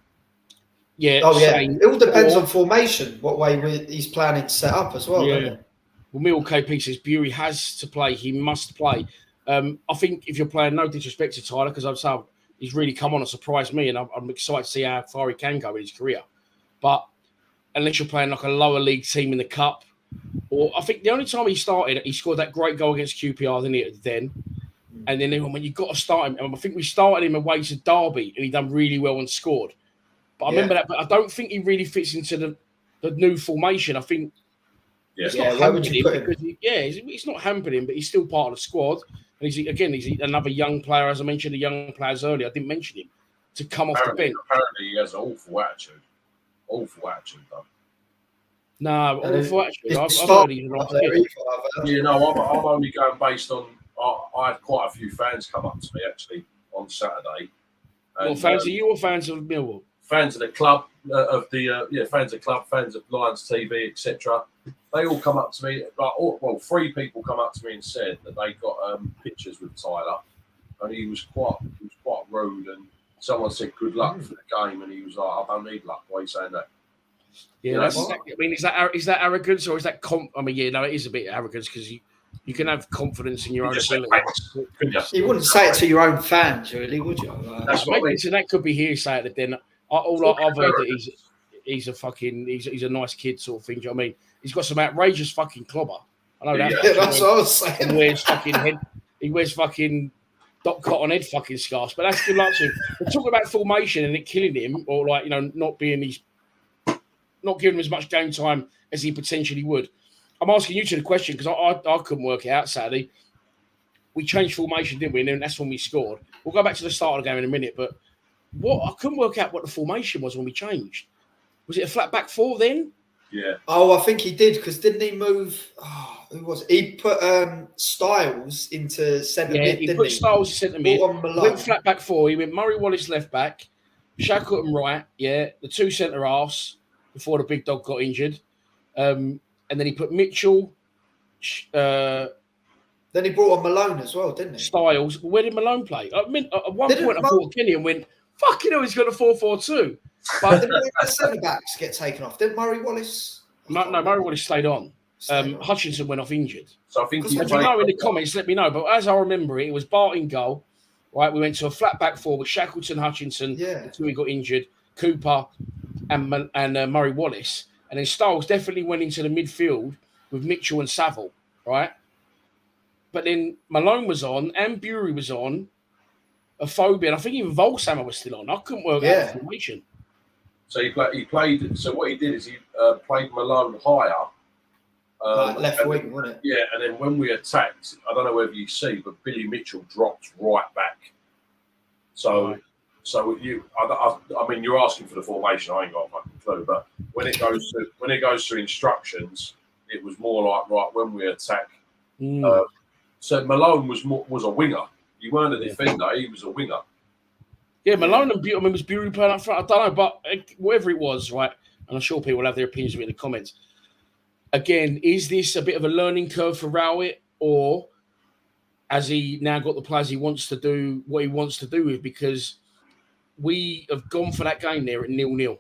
Yeah. It all depends on formation, what way he's planning to set up as well. Yeah. Doesn't it? Well, Mill KP says Bury has to play. He must play. I think if you're playing, no disrespect to Tyler, because I've said he's really come on and surprised me, and I'm excited to see how far he can go in his career. But unless you're playing like a lower league team in the cup, or I think the only time he started, he scored that great goal against QPR, didn't he? Then, and then when you got to start him, and I think we started him away to Derby, and he done really well and scored. But I remember that, but I don't think he really fits into the new formation. I think. It's not hampering him because it's not hampering him, but he's still part of the squad. And he's another young player, as I mentioned, the young players earlier. I didn't mention him to come off the bench. Apparently, he has an awful attitude. Awful attitude, though. No, awful attitude. I've heard he's not. I'm only going based on. I had quite a few fans come up to me actually on Saturday. What fans are you or fans of Millwall? Fans of the club, fans of club, fans of Lions TV, etc. They all come up to me. Three people come up to me and said that they got pictures with Tyler, and he was quite rude. And someone said good luck for the game, and he was like, "I don't need luck." Why are you saying that? Yeah, is that arrogance or is that it is a bit arrogance because you can have confidence in your own ability. You wouldn't say it to your own fans, really, would you? So that could be hearsay at the den. I've heard that he's a nice kid sort of thing. Do you know what I mean? He's got some outrageous fucking clobber. I know that. Yeah, that's what I was saying. He wears fucking Doc Cotton head fucking scarves, but that's good luck to him. We're talking about formation and it killing him, or not giving him as much game time as he potentially would. I'm asking you to the question because I couldn't work it out Saturday. We changed formation, didn't we? And then that's when we scored. We'll go back to the start of the game in a minute, but I couldn't work out what the formation was when we changed. Was it a flat back four then? Yeah. Oh, I think he did because didn't he move? Oh, who was it? He put Styles into centre mid. Yeah, he put Styles in centre mid. Went flat back four. He went Murray Wallace left back, Shackleton right. Yeah, the two centre halves before the big dog got injured, and then he put Mitchell. Then he brought on Malone as well, didn't he? Styles. Where did Malone play? At one point, I thought Kenny and went, "Fucking hell, he's got a 4-4-2." But didn't the centre backs get taken off? Didn't Murray Wallace? No, Murray Wallace stayed on. Hutchinson went off injured. So I think if you know in the comments, let me know. But as I remember it was Bart in goal, right? We went to a flat back four with Shackleton, Hutchinson, until he got injured, Cooper, and Murray Wallace. And then Styles definitely went into the midfield with Mitchell and Saville, right? But then Malone was on, and Bury was on, Afobe, and I think even Volsammer was still on. I couldn't work out the formation. So he played. So what he did is he played Malone higher. Like left wing, wasn't it? Yeah, and then when we attacked, I don't know whether you see, but Billy Mitchell dropped right back. So, I mean, you're asking for the formation. I ain't got a fucking clue. But when it goes to instructions, it was more like right when we attack. So Malone was a winger. He weren't a defender. He was a winger. Yeah, Malone and Bury, was Bury playing up front? I don't know, but whatever it was, right? And I'm sure people will have their opinions in the comments. Again, is this a bit of a learning curve for Rowett, or has he now got the players he wants to do what he wants to do with? Because we have gone for that game there at 0-0. Do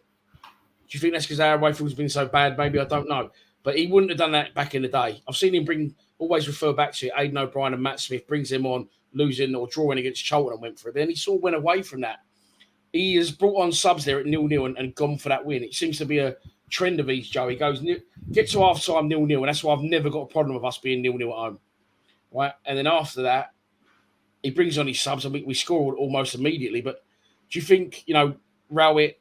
you think that's because our away form's been so bad? Maybe, I don't know. But he wouldn't have done that back in the day. I've seen him always refer back to it. Aidan O'Brien and Matt Smith brings him on, losing or drawing against Charlton and went for it. Then he sort of went away from that. He has brought on subs there at 0-0 and gone for that win. It seems to be a trend of his, Joe. He goes, get to half time 0-0, and that's why I've never got a problem with us being 0-0 at home. Right? And then after that, he brings on his subs, and we score almost immediately. But do you think, Rowett,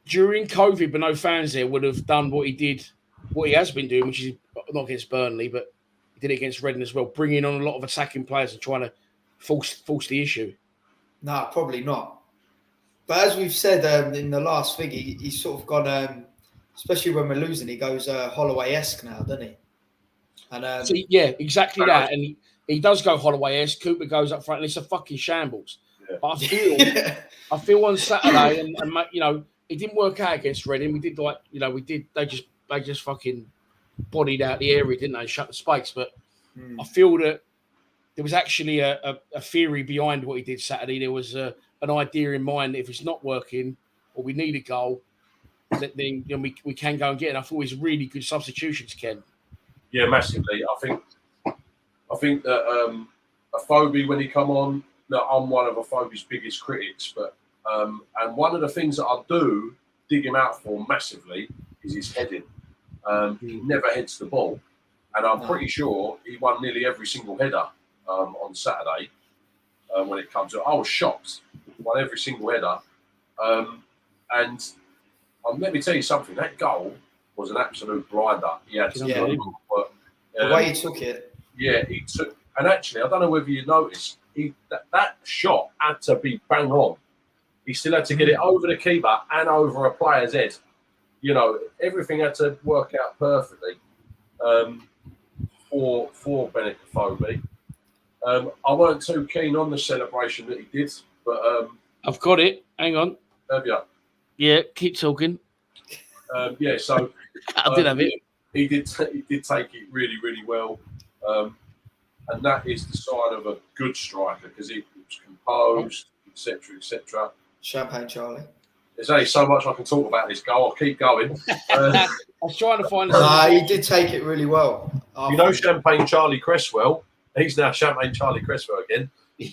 during COVID, but no fans there, would have done what he did, what he has been doing, which is not against Burnley, but he did it against Reading as well, bringing on a lot of attacking players and trying to force the issue? No, probably not. But as we've said in the last thing, he's sort of gone, especially when we're losing, he goes Holloway-esque now, doesn't he? And yeah, exactly that. And he does go Holloway-esque. Cooper goes up front, and it's a fucking shambles. Yeah. But I feel on Saturday, and it didn't work out against Reading. We did they just fucking bodied out the area, didn't they? Shut the space. But I feel that there was actually a theory behind what he did Saturday. There was an idea in mind that if it's not working or we need a goal, then we can go and get it. And I thought it was really good substitutions, Ken. Yeah, massively. I think that Afobe, when he come on, I'm one of Afobe's biggest critics, but and one of the things that I do dig him out for massively is his heading. He never heads the ball, and I'm pretty sure he won nearly every single header on Saturday. When it comes to, I was shocked. He won every single header, and let me tell you something. That goal was an absolute blinder. He had some work. The way he took it. Yeah, he took, and actually, I don't know whether you noticed, that shot had to be bang on. He still had to get it over the keeper and over a player's head. Everything had to work out perfectly for Benik Afobe. I weren't too keen on the celebration that he did, but I've got it. Hang on. Have you? Yeah, keep talking. So I did have it. He did take it really, really well, and that is the sign of a good striker because he was composed, etc., etc. Champagne Charlie. There's only so much I can talk about this goal. I'll keep going. I was trying to find. He did take it really well. Champagne Charlie Cresswell. He's now Champagne Charlie Cresswell again. He's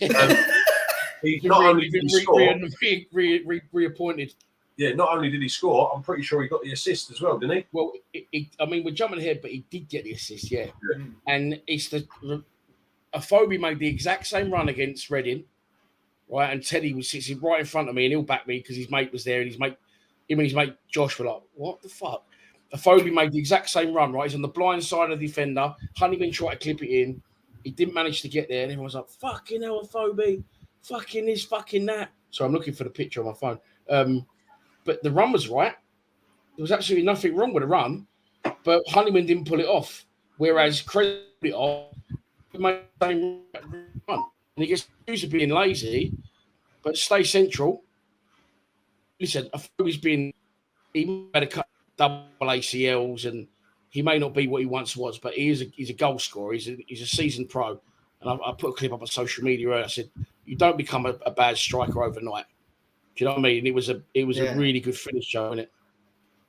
not only did he score, reappointed. Yeah, not only did he score, I'm pretty sure he got the assist as well, didn't he? Well, we're jumping ahead, but he did get the assist, yeah. And it's Afobe made the exact same run against Reading, right? And Teddy was sitting right in front of me, and he'll back me because his mate was there, and him and his mate Josh were like, "What the fuck?" Afobe made the exact same run, right? He's on the blind side of the defender. Honeyman tried to clip it in. He didn't manage to get there, and everyone was like, "Fucking hell, Afobe, fucking this, fucking that." So I'm looking for the picture on my phone. But the run was right. There was absolutely nothing wrong with the run, but Honeyman didn't pull it off. Whereas Cresswell put it off, he made the same run. And he gets accused of being lazy, but stay central. Listen, he had a couple double ACLs, and he may not be what he once was, but he's a goal scorer. He's a seasoned pro. And I put a clip up on social media earlier. I said, you don't become a bad striker overnight. Do you know what I mean? It was a really good finish, Joe, wasn't it?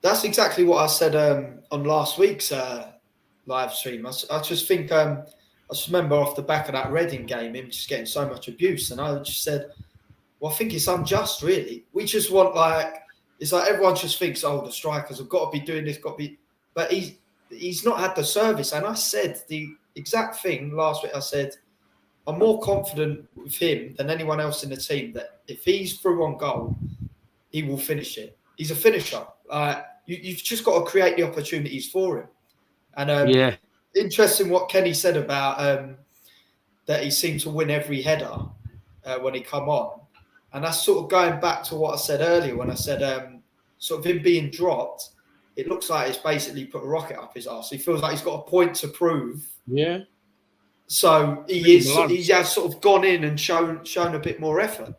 That's exactly what I said on last week's live stream. I just think I just remember off the back of that Reading game, him just getting so much abuse. And I just said, well, I think it's unjust, really. We just want, it's like everyone just thinks, oh, the strikers have got to be doing this, but he's not had the service. And I said the exact thing last week. I said, I'm more confident with him than anyone else in the team that if he's through on goal, he will finish it. He's a finisher. You've just got to create the opportunities for him. And interesting what Kenny said about that he seemed to win every header when he come on. And that's sort of going back to what I said earlier when I said sort of him being dropped, it looks like it's basically put a rocket up his arse. He feels like he's got a point to prove. Yeah. So he has sort of gone in and shown a bit more effort.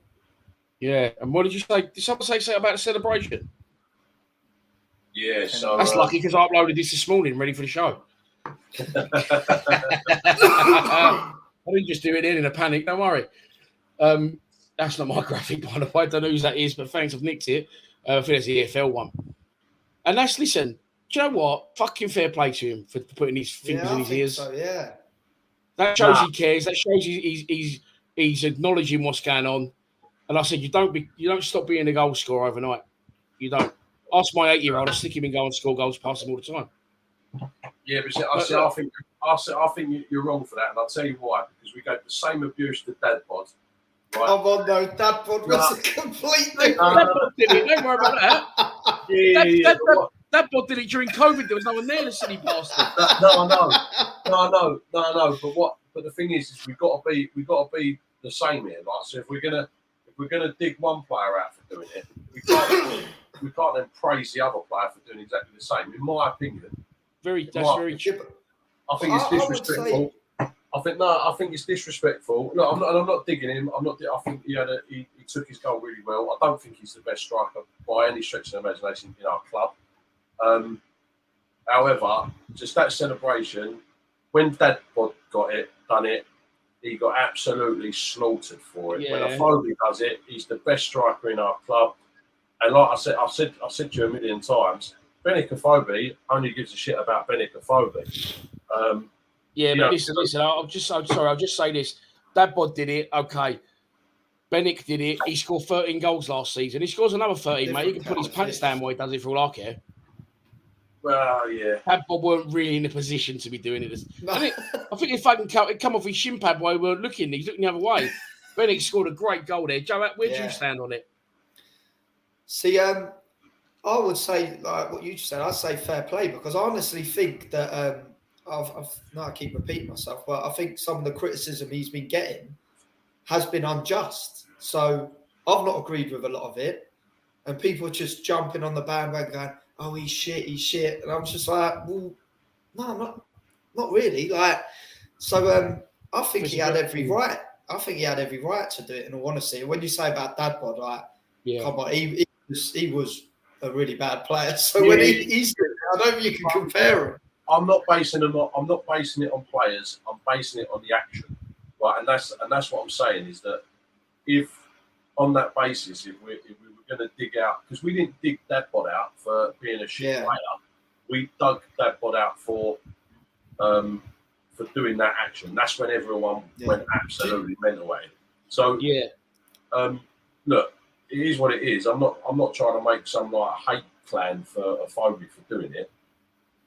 Yeah. And what did you say? Did someone say something about the celebration? Yeah, so that's lucky because I uploaded this morning, ready for the show. I didn't just do it in a panic. Don't worry. That's not my graphic, by the way. I don't know who that is, but thanks, I've nicked it. I think it's the EFL one. And listen, do you know what? Fucking fair play to him for putting his fingers in his ears. So, yeah. That shows he cares. That shows he's acknowledging what's going on. And I said, you don't stop being a goal scorer overnight. You don't. Ask my 8-year-old, I stick him in goal and score goals past him all the time. Yeah, but I think you're wrong for that, and I'll tell you why. Because we gave the same abuse to Dad Pod. Right? Oh, well, no, Dad Pod was a complete thing. Dad Pod did it. Don't worry about that. Dad Bod did it during COVID. There was no one there, the silly bastard. No. But the thing is we've got to be the same here. Like, so if we're gonna dig one player out for doing it, we can't then praise the other player for doing exactly the same. In my opinion, that's very true. I think it's disrespectful. I think it's disrespectful. No, I'm not digging him. I think he took his goal really well. I don't think he's the best striker by any stretch of the imagination in our club. However, just that celebration, when Dad done it, he got absolutely slaughtered for it. Yeah. When Afobe does it, he's the best striker in our club. And like I said, I've said to you a million times, Benik Afobe only gives a shit about Benik Afobe. Listen. I'll just say this. Dad Bod did it. Okay. Benik did it. He scored 13 goals last season. He scores another 13, mate. He can put his pants down while he does it for all I care. Well, yeah. Dad Bod weren't really in a position to be doing it. I think if I can come off his shin pad while we were looking, he's looking the other way. Benik scored a great goal there. Joe, where do you stand on it? See, I would say, like what you just said, I'd say fair play, because I honestly think that I keep repeating myself, but I think some of the criticism he's been getting has been unjust. So I've not agreed with a lot of it, and people are just jumping on the bandwagon going, "Oh, he's shit," and I'm just like, "Well, no, I'm not really." Like, so I think he had every right. I think he had every right to do it. In all honesty, and when you say about Dad Bod, like, come on, he was a really bad player. So when he's good, I don't think you can compare him. I'm not basing it on players. I'm basing it on the action, right? And that's what I'm saying is that if on that basis, if we were going to dig out, because we didn't dig Dad Bod out for being a shit player, we dug Dad Bod out for doing that action. That's when everyone went absolutely mental at him. So look, it is what it is. I'm not trying to make some like hate clan for Afobe for doing it.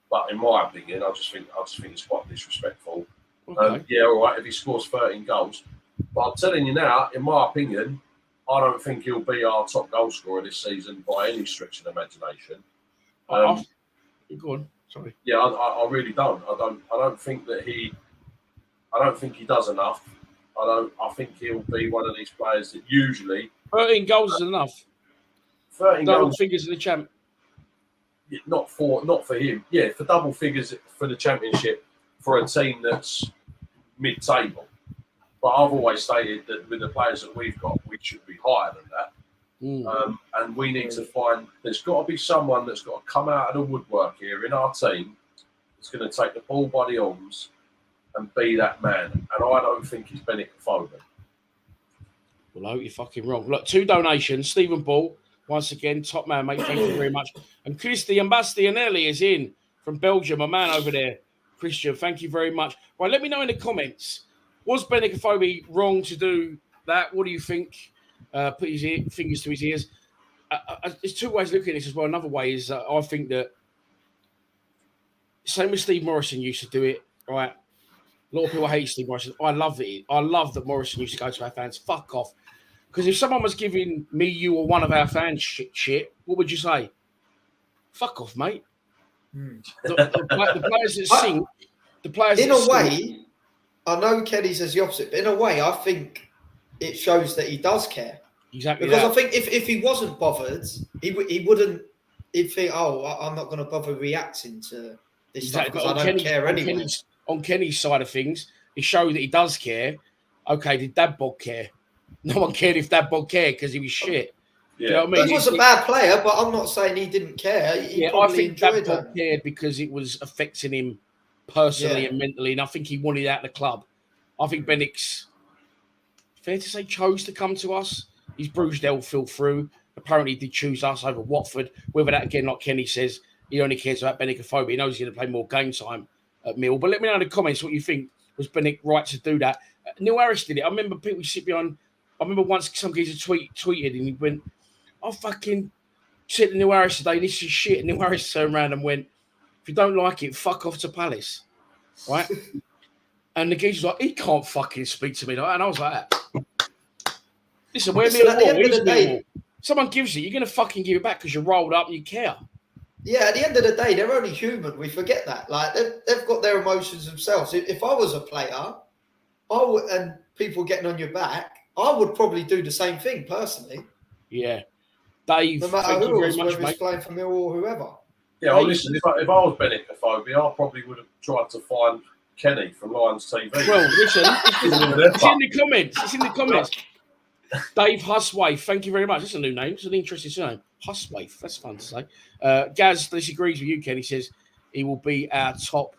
But in my opinion, I just think it's quite disrespectful. Okay. All right, if he scores 13 goals. But I'm telling you now, in my opinion, I don't think he'll be our top goal scorer this season by any stretch of the imagination. Go on. Sorry. Yeah, I really don't. I don't think he does enough. I think he'll be one of these players that usually 13 goals is enough. 13 double goals figures in the champ. Not for him. Yeah, for double figures for the championship for a team that's mid-table. But I've always stated that with the players that we've got, we should be higher than that. And we need to find. There's got to be someone that's got to come out of the woodwork here in our team that's going to take the ball by the arms and be that man. And I don't think he's Benik Afobe. Well, you're fucking wrong. Look, 2 donations. Stephen Ball, once again, top man, mate. Thank you very much. And Christian Bastianelli is in from Belgium, a man over there. Christian, thank you very much. Right, let me know in the comments. Was Benik Afobe wrong to do that? What do you think? Put his fingers to his ears. There's two ways of looking at this as well. Another way is I think that same as Steve Morrison used to do it, right? A lot of people hate Steve Morrison. I love it. I love that Morrison used to go to our fans. Fuck off. Because if someone was giving me, you, or one of our fans shit, what would you say? Fuck off, mate. The players that sing, the players in that a way, I know Kenny says the opposite, but in a way, I think it shows that he does care. Exactly. Because I think if he wasn't bothered, he wouldn't. He'd think, "Oh, I'm not going to bother reacting to this stuff because I don't care anyway." On Kenny's side of things, it showed that he does care. Okay, did Dabbog care? No one cared if Dabbog cared because he was shit. Yeah. You know what I mean? He was a bad player, but I'm not saying he didn't care. I think Dabbog cared because it was affecting him personally and mentally, and I think he wanted out of the club. I think Benik's, fair to say, chose to come to us. His bruised heel fell through. Apparently, he did choose us over Watford. Whether that, again, like Kenny says, he only cares about Benik Afobe. He knows he's going to play more game time at Mill. But let me know in the comments what you think. Was Benik right to do that? Neil Harris did it. I remember people sit behind. I remember once some geezer tweeted and he went, "I fucking said to Neil Harris today, this is shit." And Neil Harris turned around and went, "If you don't like it, fuck off to Palace." Right? And the geezer's like, "He can't fucking speak to me." And I was like, listen, we're Millwall. Someone gives it, you're going to fucking give it back because you're rolled up and you care. Yeah, at the end of the day, they're only human. We forget that. Like, they've got their emotions themselves. If I was a player, and people getting on your back, I would probably do the same thing personally. Yeah. Dave, no matter who it was, whether he's playing for Mill or whoever. Yeah, well, listen, if I was Benik Afobe, I probably would have tried to find Kenny from Lions TV. Well, listen, it's in the comments. It's in the comments. Dave Huswaith, thank you very much. That's a new name. It's an interesting surname. Huswaith, that's fun to say. Gaz disagrees with you, Ken. He says he will be our top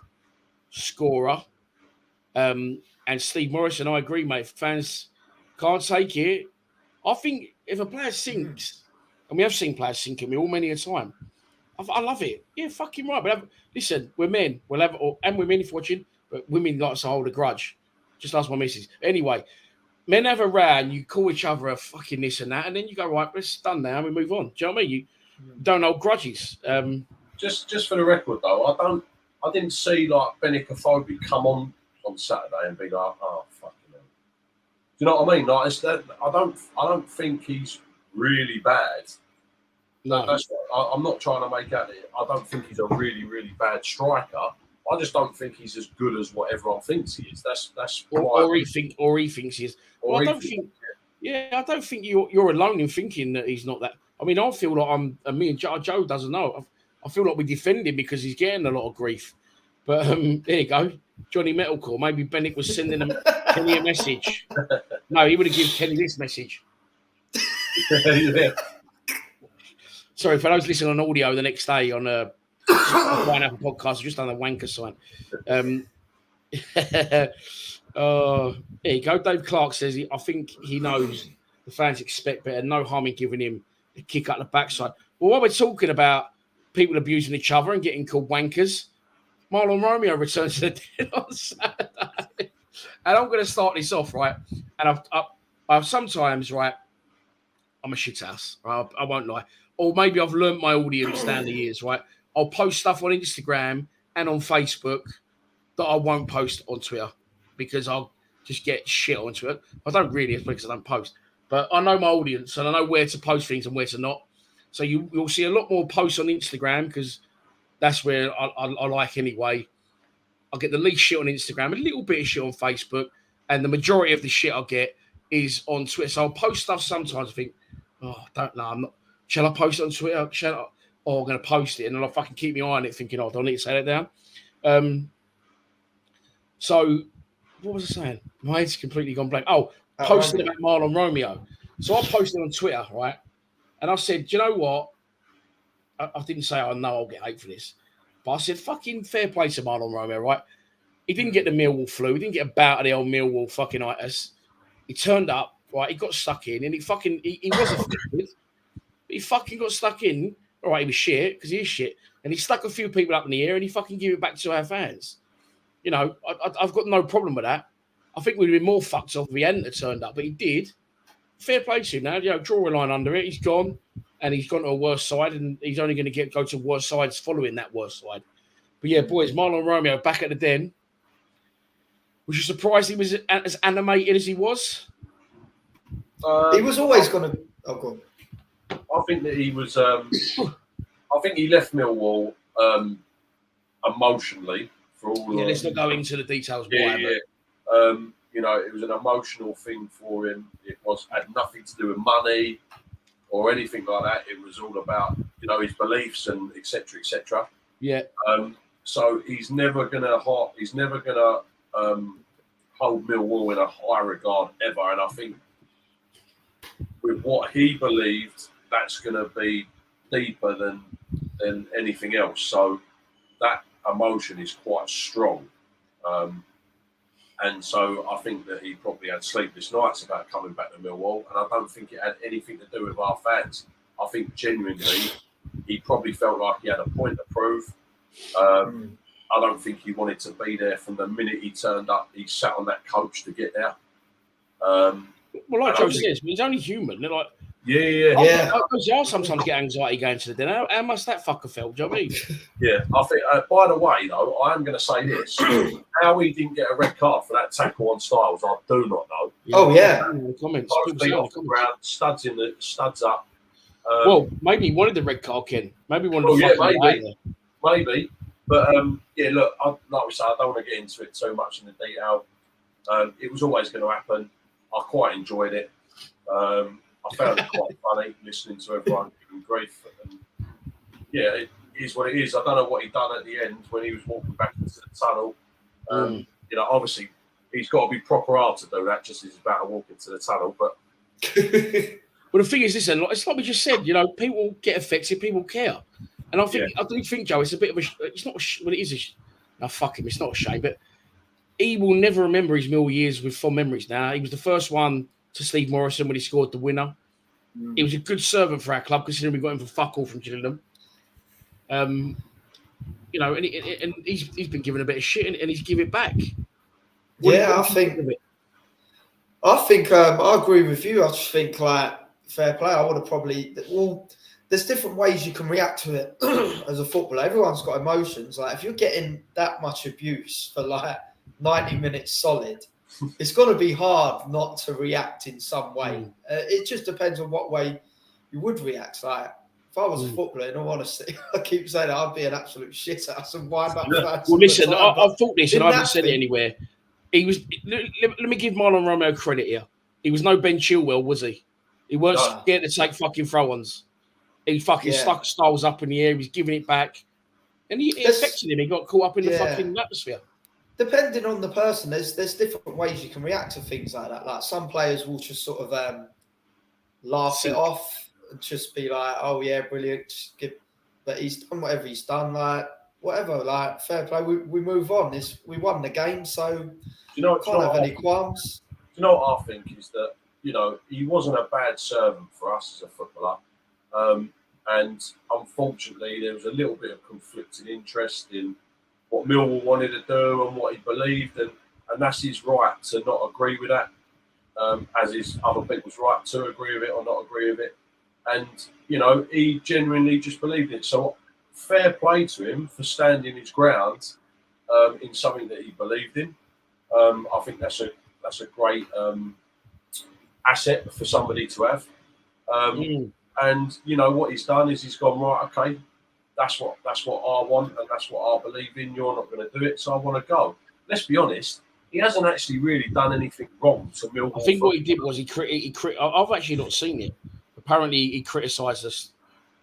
scorer. And Steve Morrison, I agree, mate. Fans can't take it. I think if a player sinks, and we have seen players sink at me all many a time, I love it. Yeah, fucking right. But listen, we're men. We'll have, and women if watching, but women like to hold a grudge. Just ask my missus. Anyway. Men have a row and you call each other a fucking this and that, and then you go, right, it's done now, and we move on. Do you know what I mean? You don't hold grudges. Just for the record, though, I didn't see like Benik Afobe come on Saturday and be like, oh fucking hell. Do you know what I mean? Like, it's that, I don't think he's really bad. No, I'm not trying to make out. I don't think he's a really, really bad striker. I just don't think he's as good as what everyone thinks he is. That's or he thinks he is. Well, I don't think you're alone in thinking that he's not that. I mean, I feel like me and Joe doesn't know. I feel like we defend him because he's getting a lot of grief. But there you go, Johnny Metalcore. Maybe Benik was sending Kenny a message. No, he would have given Kenny this message. Yeah. Sorry for those listening on audio the next day on a. One Apple podcast, just done a wanker sign. There you go. Dave Clark says, I think he knows the fans expect better. No harm in giving him a kick up the backside. Well, while we're talking about people abusing each other and getting called wankers, Marlon Romeo returns to the den on Saturday. And I'm going to start this off, right? And I've sometimes, right, I'm a shit house, right? I won't lie. Or maybe I've learnt my audience down the years, right? I'll post stuff on Instagram and on Facebook that I won't post on Twitter because I'll just get shit on Twitter. I don't really, it's because I don't post. But I know my audience and I know where to post things and where to not. So you'll see a lot more posts on Instagram because that's where I like anyway. I'll get the least shit on Instagram, a little bit of shit on Facebook, and the majority of the shit I get is on Twitter. So I'll post stuff sometimes. I think, oh, I don't know. I'm not. Shall I post it on Twitter? Or I'm going to post it, and then I'll fucking keep my eye on it thinking, oh, do I need to say that down? So, what was I saying? My head's completely gone blank. Oh, posting about Marlon Romeo. So I posted on Twitter, right? And I said, do you know what? I didn't say, I know I'll get hate for this. But I said, fucking fair play to Marlon Romeo, right? He didn't get the Millwall flu. He didn't get a bout of the old Millwall fucking itis. He turned up, right? He got stuck in, and he was affected. He fucking got stuck in. All right, he was shit because he is shit, and he stuck a few people up in the air, and he fucking gave it back to our fans. You know, I've got no problem with that. I think we'd have been more fucked off if he hadn't have turned up, but he did. Fair play to him now. You know, draw a line under it. He's gone, and he's gone to a worse side, and he's only going to go to worse sides following that worse side. But yeah, boys, Marlon Romeo back at the Den. Was you surprised he was as animated as he was? He was always going to. Oh, go on. I think that he was. I think he left Millwall emotionally for all. Yeah, let's not go into the details. Yeah. You know, it was an emotional thing for him. It had nothing to do with money or anything like that. It was all about, you know, his beliefs and etc. etc. Yeah. So he's never gonna hold Millwall in a high regard ever. And I think with what he believed, that's going to be deeper than anything else. So that emotion is quite strong. And so I think that he probably had sleepless nights about coming back to Millwall. And I don't think it had anything to do with our fans. I think genuinely he probably felt like he had a point to prove. I don't think he wanted to be there from the minute he turned up. He sat on that coach to get there. Well, like Joe says, he's only human. They're like, yeah. I sometimes get anxiety going to the dinner. How must that fucker felt? Do you know what I mean? Yeah, I think. By the way, though, I am going to say this: how he didn't get a red card for that tackle on Styles, I do not know. Oh yeah, comments. Both feet off the ground, studs up. Well, maybe he wanted the red card, Ken. Maybe he wanted to maybe. But yeah, look, like we said, I don't want to get into it too much in the detail. It was always going to happen. I quite enjoyed it. I found it quite funny listening to everyone giving grief. And yeah, it is what it is. I don't know what he done at the end when he was walking back into the tunnel. You know, obviously he's got to be proper hard to do that. Just as he's about to walk into the tunnel, but. Well, the thing is, listen, it's like we just said. You know, people get affected, people care, and I do think, Joe, it's a bit of a. It's not. Well, it is. Fuck him. It's not a shame, but he will never remember his Mill years with fond memories. Now, he was the first one to Steve Morrison when he scored the winner. He was a good servant for our club, considering we got him for fuck all from Gillingham. You know, and he's been given a bit of shit, and he's give it back. I think I agree with you. I just think like fair play. I would have probably there's different ways you can react to it as a footballer. Everyone's got emotions. Like if you're getting that much abuse for like 90 minutes solid, it's going to be hard not to react in some way. It just depends on what way you would react. Like if I was a footballer, in all honesty, I keep saying I'd be an absolute shit ass and wind up. Well, listen, I've thought this and I haven't said it anywhere. He was. Let me give Marlon Romeo credit here. He was no Ben Chilwell, was he? He weren't scared to take fucking throw-ons. He fucking stuck Styles up in the air. He was giving it back, and it affected him. He got caught up in the fucking atmosphere. Depending on the person, there's different ways you can react to things like that. Like some players will just sort of laugh it off and just be like, "Oh yeah, brilliant." But he's done whatever he's done. Like whatever. Like fair play. We move on. We won the game, so can't have any qualms. You know what I think is that he wasn't a bad servant for us as a footballer, and unfortunately there was a little bit of conflicting interest in what Millwall wanted to do and what he believed, and that's his right to not agree with that, as is other people's right to agree with it or not agree with it. And, he genuinely just believed it. So fair play to him for standing his ground in something that he believed in. I think that's a great asset for somebody to have. And, what he's done is he's gone, right, okay, that's what I want and that's what I believe in. You're not going to do it, so I want to go. Let's be honest. He hasn't actually really done anything wrong to Millwall. I think what he did was he I've actually not seen it. Apparently, he criticised us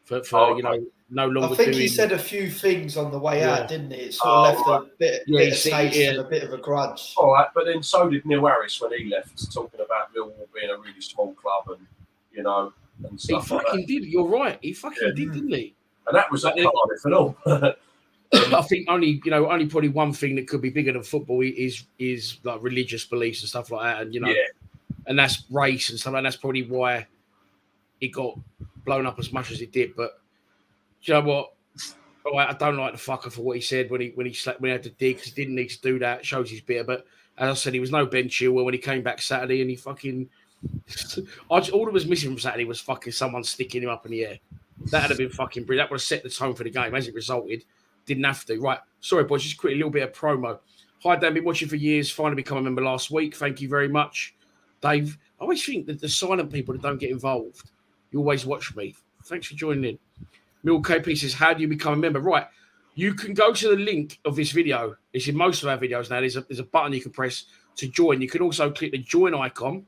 for no longer. I think he said a few things on the way out, didn't he? It sort of left a bit of taste and a bit of a grudge. All right, but then so did Neil Harris when he left, talking about Millwall being a really small club and stuff. He fucking did. You're right. He fucking did, didn't he? And that was at Cardiff and all. I think only probably one thing that could be bigger than football is like religious beliefs and stuff like that, and and that's race and stuff like that. That's probably why it got blown up as much as it did. But you know what? All right, I don't like the fucker for what he said when he had to dig because he didn't need to do that. Shows he's bitter. But as I said, he was no Ben Chilwell when he came back Saturday, and he fucking all that was missing from Saturday was fucking someone sticking him up in the air. That'd have been fucking brilliant. That would have set the tone for the game. As it resulted, didn't have to. Right, sorry boys, just quickly a little bit of promo. Hi Dan, been watching for years. Finally become a member last week. Thank you very much, Dave. I always think that the silent people that don't get involved, you always watch me. Thanks for joining in. Mil KP says, how do you become a member? Right. You can go to the link of this video. It's in most of our videos now. There's a button you can press to join. You can also click the join icon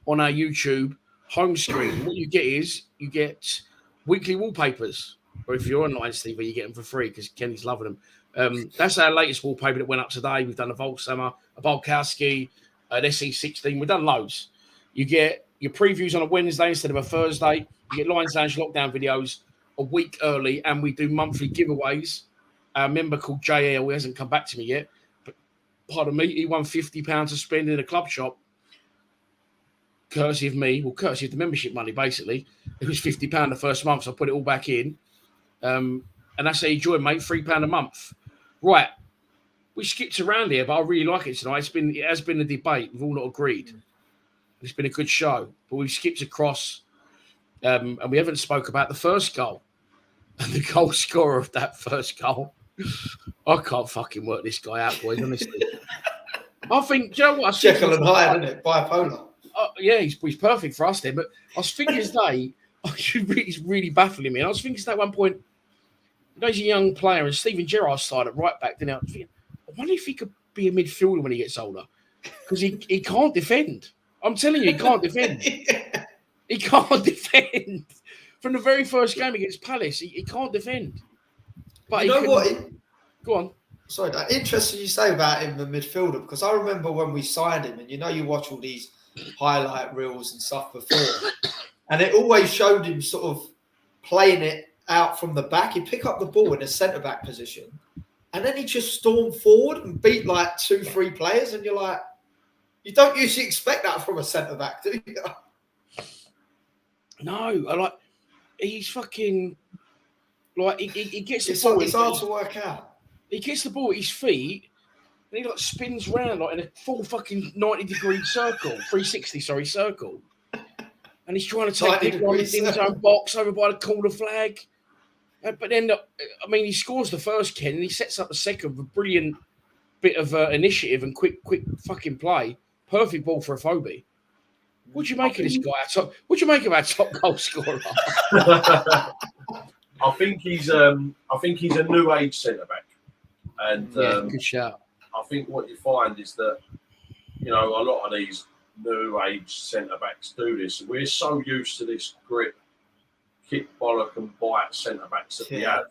on our YouTube home screen. What you get is you get weekly wallpapers. Or if you're online, Steve, you get them for free because Kenny's loving them. That's our latest wallpaper that went up today. We've done a Volkshammer, a Bolkowski, an SE16. We've done loads. You get your previews on a Wednesday instead of a Thursday. You get Lions Lounge lockdown videos a week early, and we do monthly giveaways. Our member called JL, he hasn't come back to me yet, but pardon me, he won £50 to spend in a club shop, courtesy of me, well, courtesy of the membership money, basically. It was £50 the first month, so I put it all back in. And that's how you join, mate, £3 a month. Right, we skipped around here, but I really like it tonight. It has been a debate. We've all not agreed. It's been a good show, but we've skipped across, and we haven't spoke about the first goal. And the goal scorer of that first goal. I can't fucking work this guy out, boys, honestly. I think, do you know what? Jekyll and Hyde, isn't it? Bipolar. Yeah, he's perfect for us then. But I was thinking today, he's really baffling me. And I was thinking at one point, you know, he's a young player, and Steven Gerrard started right back. Then I was thinking, I wonder if he could be a midfielder when he gets older. Because he can't defend. I'm telling you, he can't defend. He can't defend. From the very first game against Palace, he can't defend. But you know what? Go on. Sorry, that interesting you say about him, the midfielder, because I remember when we signed him, and you know, you watch all these highlight reels and stuff before, and it always showed him sort of playing it out from the back. He'd pick up the ball in a centre-back position, and then he just stormed forward and beat like 2-3 players, and you're like, you don't usually expect that from a centre-back, do you? No, he's fucking he gets the ball. It's hard to work out. He gets the ball at his feet, and he spins round in a full fucking 90-degree circle, 360, circle. And he's trying to take the ball in his own box over by the corner flag. But then, he scores the first, Ken, and he sets up the second with a brilliant bit of initiative and quick fucking play. Perfect ball for Afobe. What do you make of this guy? What do you make of our top goal scorer? I think he's a new age centre back, and good shout. I think what you find is that a lot of these new age centre backs do this. We're so used to this grip, kick, bollock, and bite centre backs that we have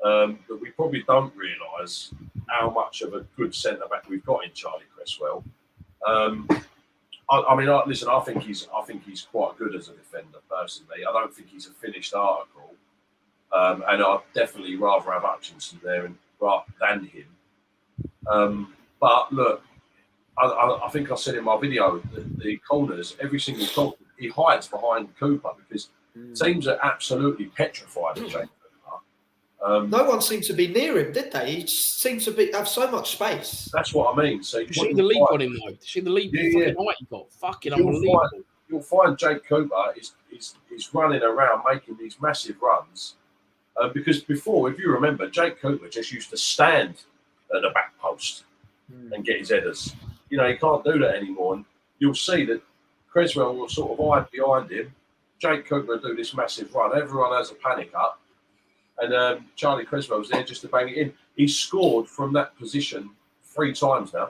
that we probably don't realise how much of a good centre back we've got in Charlie Cresswell. Listen. I think he's quite good as a defender. Personally, I don't think he's a finished article, and I'd definitely rather have Hutchinson there than him. But look, I think I said in my video that the corners, every single corner, he hides behind Cooper because teams are absolutely petrified of Jake Cooper. No one seemed to be near him, did they? He just seemed to have so much space. That's what I mean. So you see the leap on him, though. You see the leap height he got. Fucking unbelievable. You'll find Jake Cooper is running around making these massive runs. Because before, if you remember, Jake Cooper just used to stand at the back post and get his headers. He can't do that anymore. And you'll see that Cresswell will sort of hide behind him. Jake Cooper will do this massive run. Everyone has a panic up. And Charlie Cresswell's there just to bang it in. He's scored from that position 3 times now.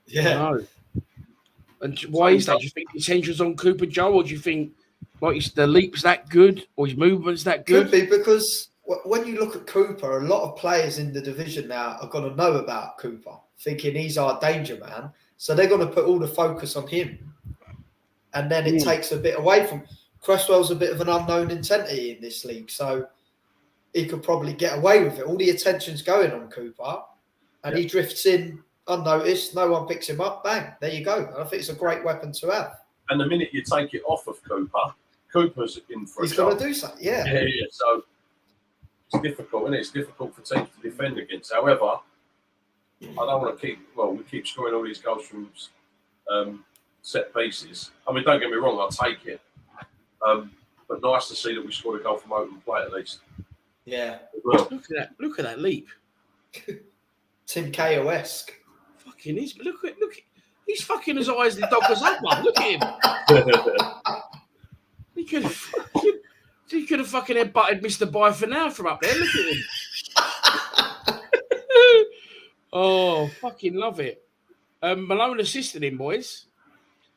Yeah. No. And why is that? Do you think the attention's on Cooper, Joe, or do you think the leap's that good, or his movement's that good? Could be, because when you look at Cooper, a lot of players in the division now are going to know about Cooper, thinking he's our danger man. So they're going to put all the focus on him. And then it takes a bit away from... Cresswell's a bit of an unknown entity in this league, so he could probably get away with it. All the attention's going on Cooper, and he drifts in unnoticed. No one picks him up. Bang, there you go. And I think it's a great weapon to have. And the minute you take it off of Cooper, Cooper's in for He's got to do something. Yeah. So difficult, and it's difficult for teams to defend against. However, I don't want to we keep scoring all these goals from set pieces. I mean, don't get me wrong, I'll take it. But nice to see that we scored a goal from open play at least. Yeah. Well, Look at that leap. Tim KO-esque. Fucking look. He's fucking as high as the Dockers up one. Look at him. He could have fucking headbutted Mr. Bye for now from up there. Look at him. Oh, fucking love it. Malone assisted him, boys.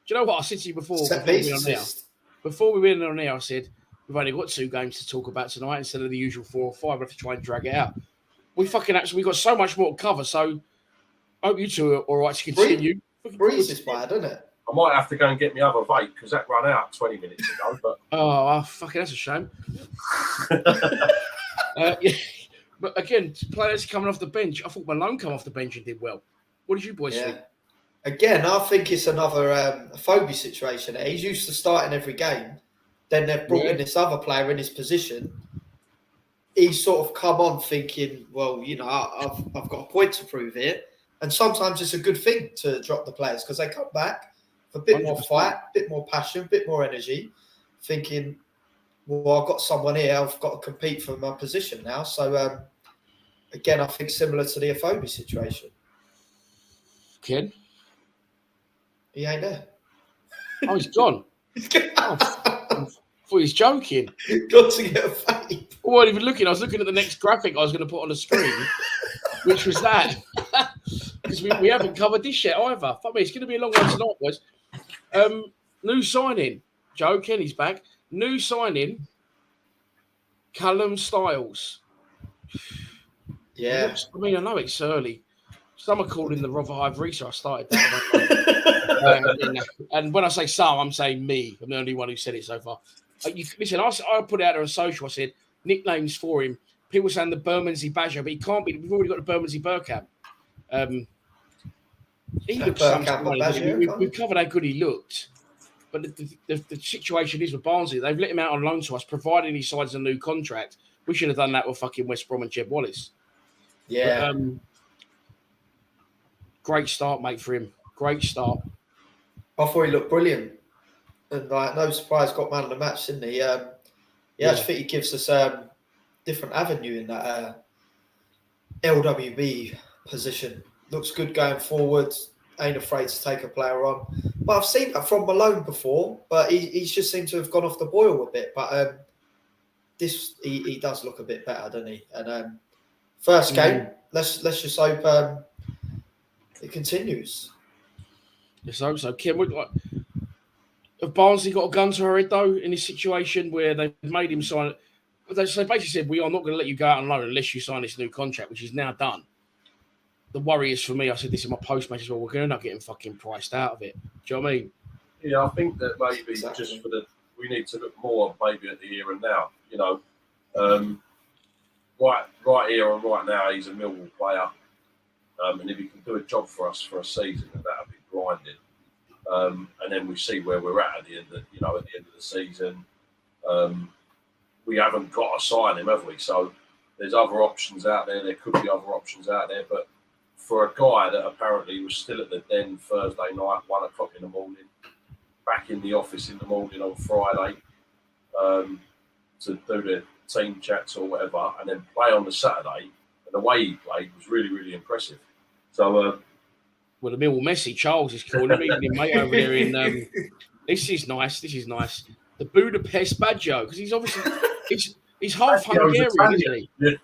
Do you know what I said to you before? Before we went on there, I said, we've only got 2 games to talk about tonight instead of the usual 4 or 5. We have to try and drag it out. We got so much more to cover, so I hope you two are all right to continue. Breeze is bad, isn't it? I might have to go and get my other vape because that ran out 20 minutes ago. But fucking, that's a shame. Yeah. But again, players coming off the bench. I thought Malone come off the bench and did well. What did you boys think? Again, I think it's another Afobe situation. He's used to starting every game. Then they've brought in this other player in his position. He's sort of come on thinking, well, you know, I've got a point to prove here. And sometimes it's a good thing to drop the players because they come back with a bit 100%. More fight, a bit more passion, a bit more energy, thinking, well, I've got someone here. I've got to compete for my position now. So, again, I think similar to the Afobe situation. Ken? He ain't there. Oh, he's gone. I thought he's joking. Got to get a vape. I wasn't even looking. I was looking at the next graphic I was going to put on the screen, which was that. Because we haven't covered this yet either. Fuck me, it's going to be a long one tonight, boys. New signing. Joe, Kenny's back. New signing. Callum Styles. Yeah. I mean, I know it's early. Some are calling the Rotherhithe Research. I started that. And when I say some, I'm saying me. I'm the only one who said it so far. Listen, I put it out there on social. I said nicknames for him. People saying the Bermondsey Badger, but he can't be. We've already got the Bermondsey Burkamp. He looks something. We've covered how good he looked. But the situation is with Barnsley, they've let him out on loan to us, providing he signs a new contract. We should have done that with fucking West Brom and Jed Wallace. Yeah. But, great start, mate, for him. Great start. I thought he looked brilliant. And no surprise, got man of the match, didn't he? I just think he gives us a different avenue in that LWB position. Looks good going forward. Ain't afraid to take a player on. But I've seen that from Malone before, but he's just seemed to have gone off the boil a bit. But he does look a bit better, doesn't he? And first game, let's just hope it continues. Let's hope so. Kim, have Barnsley got a gun to her head, though, in this situation where they've made him sign it? They basically said, we are not going to let you go out on loan unless you sign this new contract, which is now done. The worry is for me, I said this in my post-match as well, we're going to end up getting fucking priced out of it. Do you know what I mean? Yeah, I think that maybe just we need to look more maybe at the here and now. You know, right here and right now, he's a Millwall player. And if he can do a job for us for a season, then that'll be grinding. And then we see where we're at the end of, at the end of the season. We haven't got to sign him, have we? So there's other options out there. There could be other options out there. But for a guy that apparently was still at the Den Thursday night, 1 o'clock in the morning, back in the office in the morning on Friday, to do the team chats or whatever, and then play on the Saturday, and the way he played was really, really impressive. So, well, the Millwall Messi, Charles is calling him, mate, over there in. This is nice. The Budapest Badjo, because he's obviously he's half Hungarian, isn't he?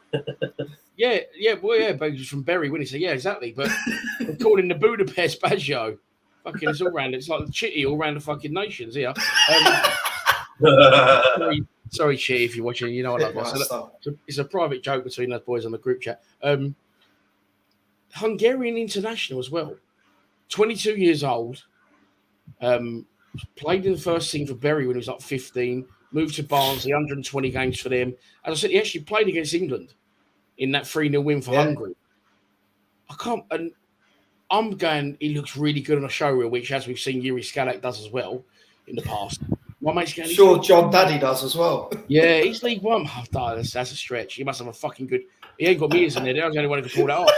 Yeah, but he's from Bury, wasn't he? So yeah, exactly. But they're calling him the Budapest Badjo. Fucking, it's all round. It's like the Chitty all round the fucking nations here. Sorry, Chitty, if you're watching. You know what I like. So it's a private joke between those boys on the group chat. Hungarian international as well. 22 years old. Played in the first team for Bury when he was like 15. Moved to Barnsley, 120 games for them. As I said, he actually played against England in that 3-0 win for Hungary. I'm going, he looks really good on a showreel, which, as we've seen, Yuri Skalak does as well in the past. My mate's getting. Sure, John Daddy does as well. Yeah, he's League One. Oh, that's a stretch. He must have a fucking good. He ain't got me in there. I was the only one who could pull that off.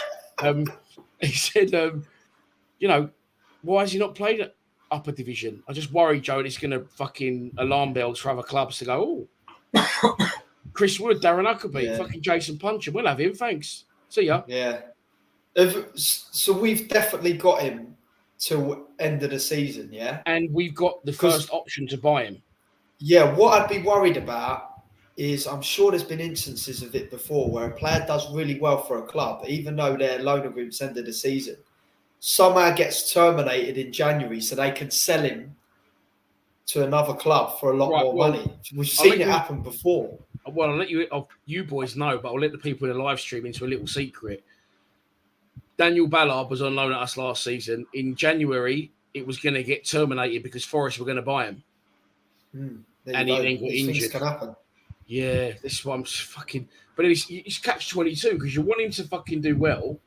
He said, you know, why has he not played at upper division? I just worry, Joe, it's going to fucking alarm bells for other clubs to go, oh, Chris Wood, Darren Huckabee, fucking Jason Puncham. We'll have him. Thanks. See ya. Yeah. So we've definitely got him till end of the season, yeah? And we've got the first option to buy him. Yeah, what I'd be worried about is I'm sure there's been instances of it before where a player does really well for a club, even though their loan agreement's end of the season, somehow gets terminated in January so they can sell him to another club for a lot more money. We've seen it happen before. Well, I'll let you boys know, but I'll let the people in the live stream into a little secret. Daniel Ballard was on loan at us last season. In January, it was going to get terminated because Forest were going to buy him. And he then got injured. Things can happen. Yeah, this is what I'm fucking... But it's catch-22 because you want him to fucking do well.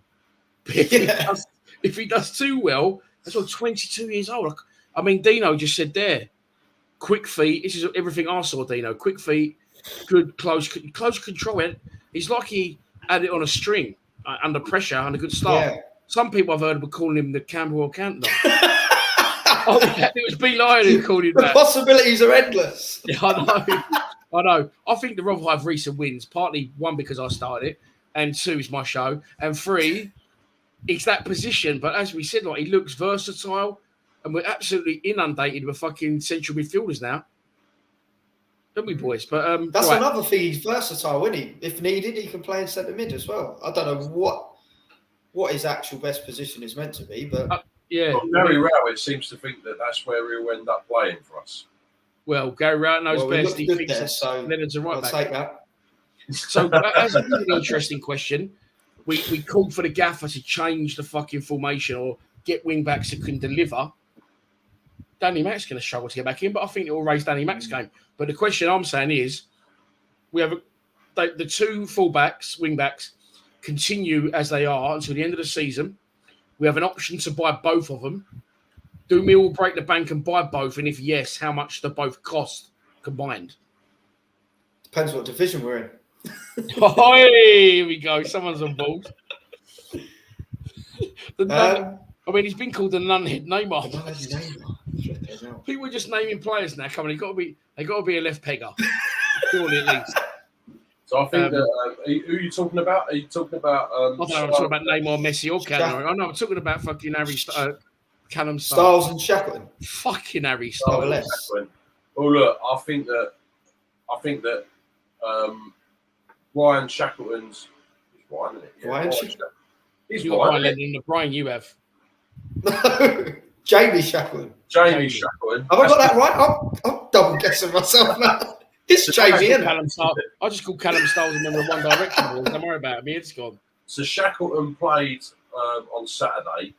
But if he does too well, that's what 22 years old. I mean, Dino just said there, quick feet. This is everything I saw, Dino. Quick feet, good close control. It's like he had it on a string, under pressure, and a good start. Yeah. Some people I've heard were calling him the Camberwell Cantona. It was B. Lyon who called him that. The possibilities are endless. Yeah, I know. I think the Rob have recent wins, partly one because I started it, and two is my show, and three, it's that position. But as we said, like, he looks versatile, and we're absolutely inundated with fucking central midfielders now. Don't we, boys? But that's another thing. He's versatile, isn't he? If needed, he can play in centre mid as well. I don't know what his actual best position is meant to be, but well, Gary Rowett seems to think that that's where he'll end up playing for us. Well, Gary Rowett knows best. He thinks that, so Leonard's a right back. Take that. So, as an interesting question, we called for the gaffer to change the fucking formation or get wing backs who can deliver. Danny Mack's going to struggle to get back in, but I think it will raise Danny Mack's game. But the question I'm saying is, we have the two fullbacks, wing backs, continue as they are until the end of the season. We have an option to buy both of them. Do Mill break the bank and buy both? And if yes, how much do both cost combined? Depends what division we're in. Oh, here we go. Someone's on board. I mean, he's been called the Nunhead Neymar. People are just naming players now. Come on, they got to be a left pegger, surely at least. So I think that who are you talking about? Are you talking about? I don't know. I'm talking about Neymar, Messi, or Callum. I know. I'm talking about fucking Harry Callum Styles and Shackleton. Fucking Harry Styles. Well, look, I think that Ryan Shackleton's Ryan, isn't it? Yeah, Ryan He's Ryan than the Brian you have. No, Jamie Shackleton. Jamie Shackleton. Have I got that right? I'm double guessing myself now. It's Jamie, isn't it? I just called Callum Styles a member of One Direction. Don't worry about it. My head's gone. So Shackleton played on Saturday.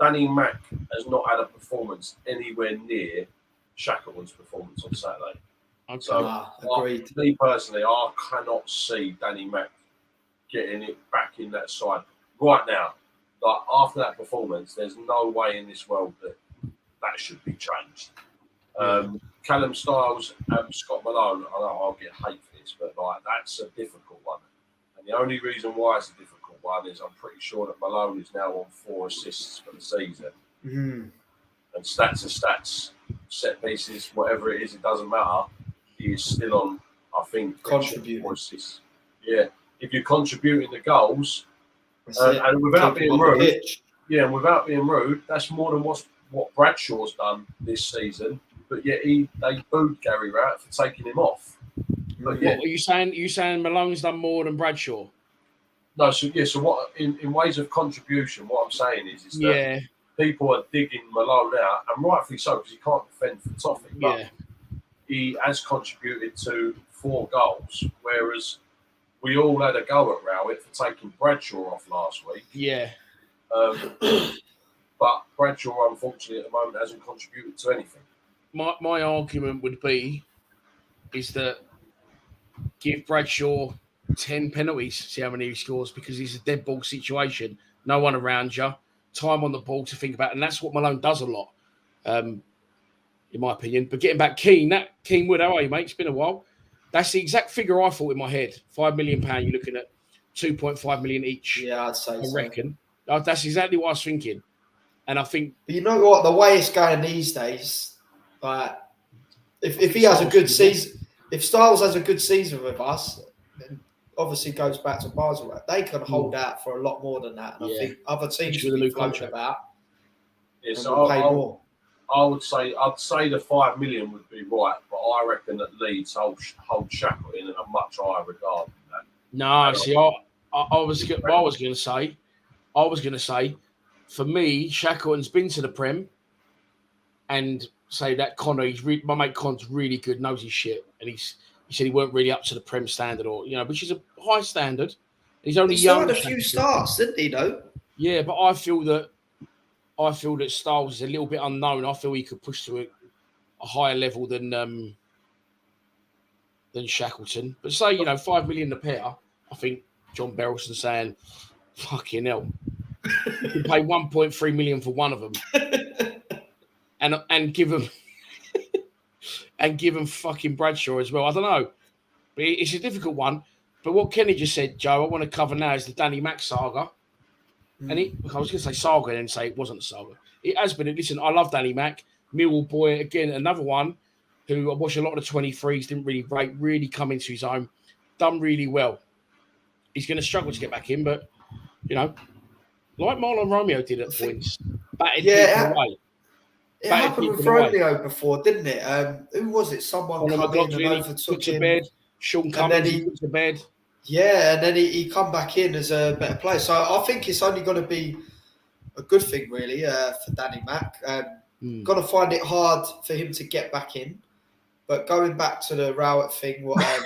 Danny Mack has not had a performance anywhere near Shackleton's performance on Saturday. Okay. So, agreed. Me personally, I cannot see Danny Mack getting it back in that side right now. Like, after that performance, there's no way in this world that should be changed. Callum Styles and Scott Malone, I know I'll get hate for this, but like, that's a difficult one. And the only reason why it's a difficult one is I'm pretty sure that Malone is now on 4 assists for the season. Mm. And stats are stats, set pieces, whatever it is, it doesn't matter. He is still on, I think, contributing. 4 assists. Yeah, if you're contributing the goals, and without being rude, and without being rude, that's more than what Bradshaw's done this season. But yet they booed Gary Rowett for taking him off. But what are you saying? Are you saying Malone's done more than Bradshaw? No, so what in ways of contribution, what I'm saying is that people are digging Malone out, and rightfully so, because he can't defend for Toffee. But he has contributed to 4 goals, whereas we all had a go at Rowett for taking Bradshaw off last week. Yeah. But Bradshaw, unfortunately, at the moment hasn't contributed to anything. My argument would be is that give Bradshaw 10 penalties, see how many he scores, because he's a dead ball situation. No one around you, time on the ball to think about, and that's what Malone does a lot. in my opinion. But getting back Keane Wood, how are you, mate? It's been a while. That's the exact figure I thought in my head. £5 million. You're looking at 2.5 million each. Yeah, I'd say I reckon. That's exactly what I was thinking. And I think. But you know what? The way it's going these days, like if he has a good season, if Styles has a good season with us, then obviously goes back to Basel. They can hold out for a lot more than that. And I think other teams will be floating about. Yeah, so pay more. I'd say the 5 million would be right, but I reckon that Leeds hold Shackleton in a much higher regard than that. No, see, I was going to say, for me, Shackleton's been to the Prem, and say that Connor, my mate Connor's really good, knows his shit, and he said he weren't really up to the Prem standard, or which is a high standard. He's only young. He had a few starts, didn't he? Though. Yeah, but I feel that Styles is a little bit unknown. I feel he could push to a higher level than Shackleton. But say, 5 million a pair, I think John Berylson saying, fucking hell. You can pay 1.3 million for one of them. and give them fucking Bradshaw as well. I don't know. But it's a difficult one. But what Kenny just said, Joe, I want to cover now is the Danny Mac saga. And I was going to say saga and then say it wasn't a saga. It has been. Listen, I love Danny Mac. Millwall boy, again, another one who I watched a lot of the 23s, didn't really rate, really come into his own, done really well. He's going to struggle to get back in, but, like Marlon Romeo did at points. Batted people away. It happened with Romeo before, didn't it? Who was it? Someone come in and overtook him. Bed. Sean Cummins put to bed. Yeah, and then he come back in as a better player. So I think it's only going to be a good thing, really, for Danny Mac. Going to find it hard for him to get back in. But going back to the Rowett thing, I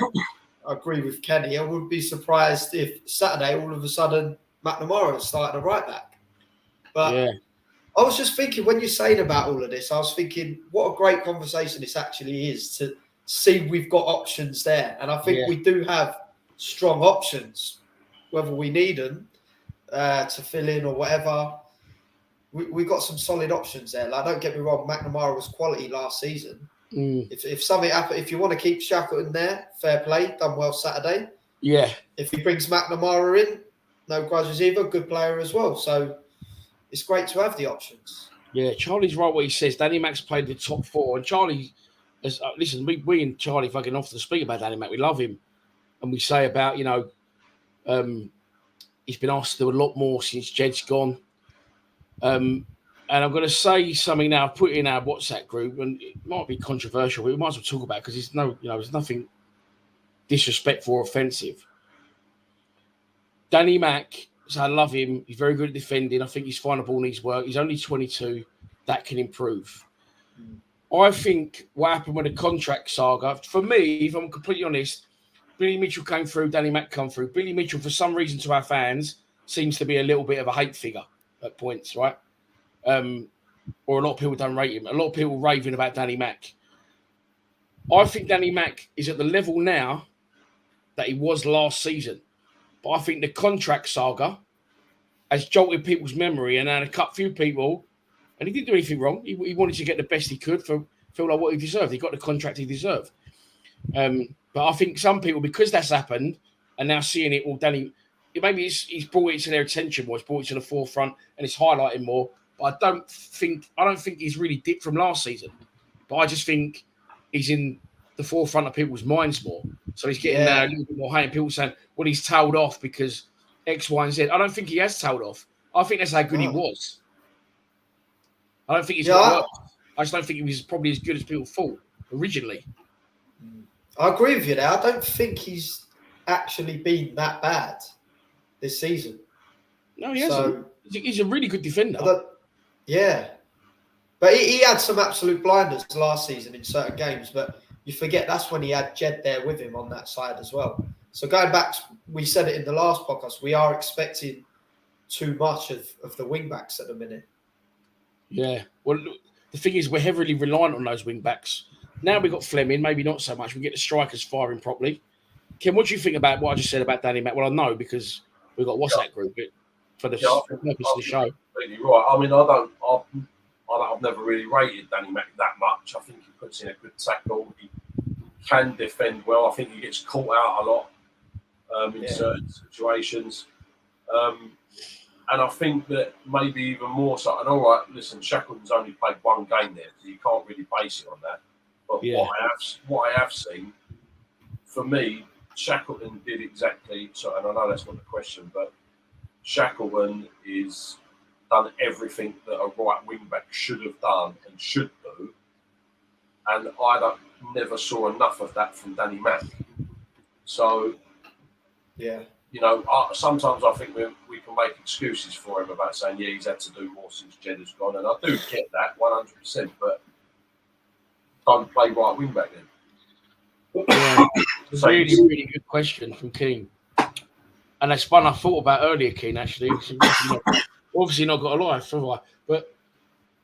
agree with Kenny. I wouldn't be surprised if Saturday, all of a sudden, McNamara started a right back. But I was just thinking, when you're saying about all of this, I was thinking, what a great conversation this actually is to see we've got options there. And I think we do have strong options, whether we need them to fill in or whatever. We got some solid options there. Like, don't get me wrong, McNamara was quality last season. If something happened, if you want to keep Shackleton there, fair play, done well Saturday. Yeah. If he brings McNamara in, no grudges either, good player as well. So it's great to have the options. Yeah, Charlie's right what he says. Danny Mac's played the top four, and Charlie, listen, we and Charlie fucking often speak about Danny Mac. We love him, and we say about he's been asked to do a lot more since Jed's gone. And I'm going to say something now. I've put it in our WhatsApp group, and it might be controversial, but we might as well talk about it because there's nothing disrespectful or offensive. Danny Mac, so I love him. He's very good at defending. I think he's fine at ball needs work. He's only 22. That can improve. I think what happened with the contract saga, for me, if I'm completely honest, Billy Mitchell came through, Danny Mac come through. Billy Mitchell, for some reason to our fans, seems to be a little bit of a hate figure at points, right? Or a lot of people don't rate him. A lot of people raving about Danny Mac. I think Danny Mac is at the level now that he was last season. But I think the contract saga has jolted people's memory and had a few people, and he didn't do anything wrong. He wanted to get the best he could for feel like what he deserved. He got the contract he deserved. But I think some people, because that's happened, and now seeing it all, Danny, maybe he's brought it to their attention more. He's brought it to the forefront and it's highlighting more. But I don't think he's really dipped from last season. But I just think he's in the forefront of people's minds more. So he's getting a little bit more hate. And people saying, well, he's tailed off because X, Y, and Z. I don't think he has tailed off. I think that's how good he was. I don't think he's got worse. I just don't think he was probably as good as people thought originally. I agree with you there. I don't think he's actually been that bad this season. No, he hasn't. He's a really good defender. But he had some absolute blinders last season in certain games, but you forget that's when he had Jed there with him on that side as well. So going back, we said it in the last podcast, we are expecting too much of the wing-backs at the minute. Yeah. Well, the thing is, we're heavily reliant on those wing-backs. Now we've got Fleming, maybe not so much. We get the strikers firing properly. Ken, what do you think about what I just said about Danny Mac? Well, I know because we've got WhatsApp group for the purpose of the show. Completely right. I mean, I've never really rated Danny Mack that much. I think he puts in a good tackle. He can defend well. I think he gets caught out a lot in certain situations. And I think that maybe even more so. And all right, listen, Shackleton's only played one game there, so you can't really base it on that. But what I have seen, for me, Shackleton did exactly so. And I know that's not the question, but Shackleton is done everything that a right wing back should have done and should do. And I never saw enough of that from Danny Mack. So, sometimes I think we can make excuses for him about saying, he's had to do more since Jedda's gone. And I do get that 100%, but don't play right wing back then. Yeah, it's a really, really good question from Keane. And that's one I thought about earlier, Keane, actually. Obviously not got a life, have I? But,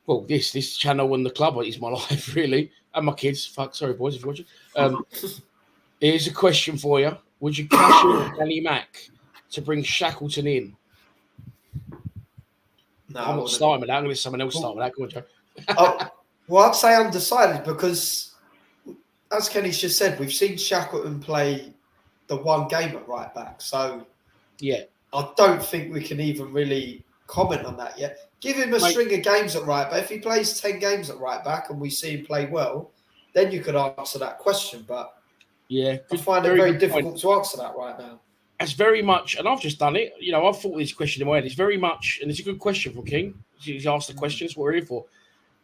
well, this channel and the club is my life, really. And my kids. Sorry, boys, if you're watching. Here's a question for you. Would you cash in Danny Mack to bring Shackleton in? No, I'm not starting with that. I'm going to let someone else start with that. Go on, Joe. Well, I'd say undecided because, as Kenny's just said, we've seen Shackleton play the one game at right back. So, I don't think we can even really comment on that yet. Give him a string of games at right back. If he plays 10 games at right back and we see him play well, then you could answer that question. But I find it very difficult to answer that right now. It's very much, and I've just done it. I've thought this question in my head. It's very much, and it's a good question from King. He's asked the question. It's what we're here for.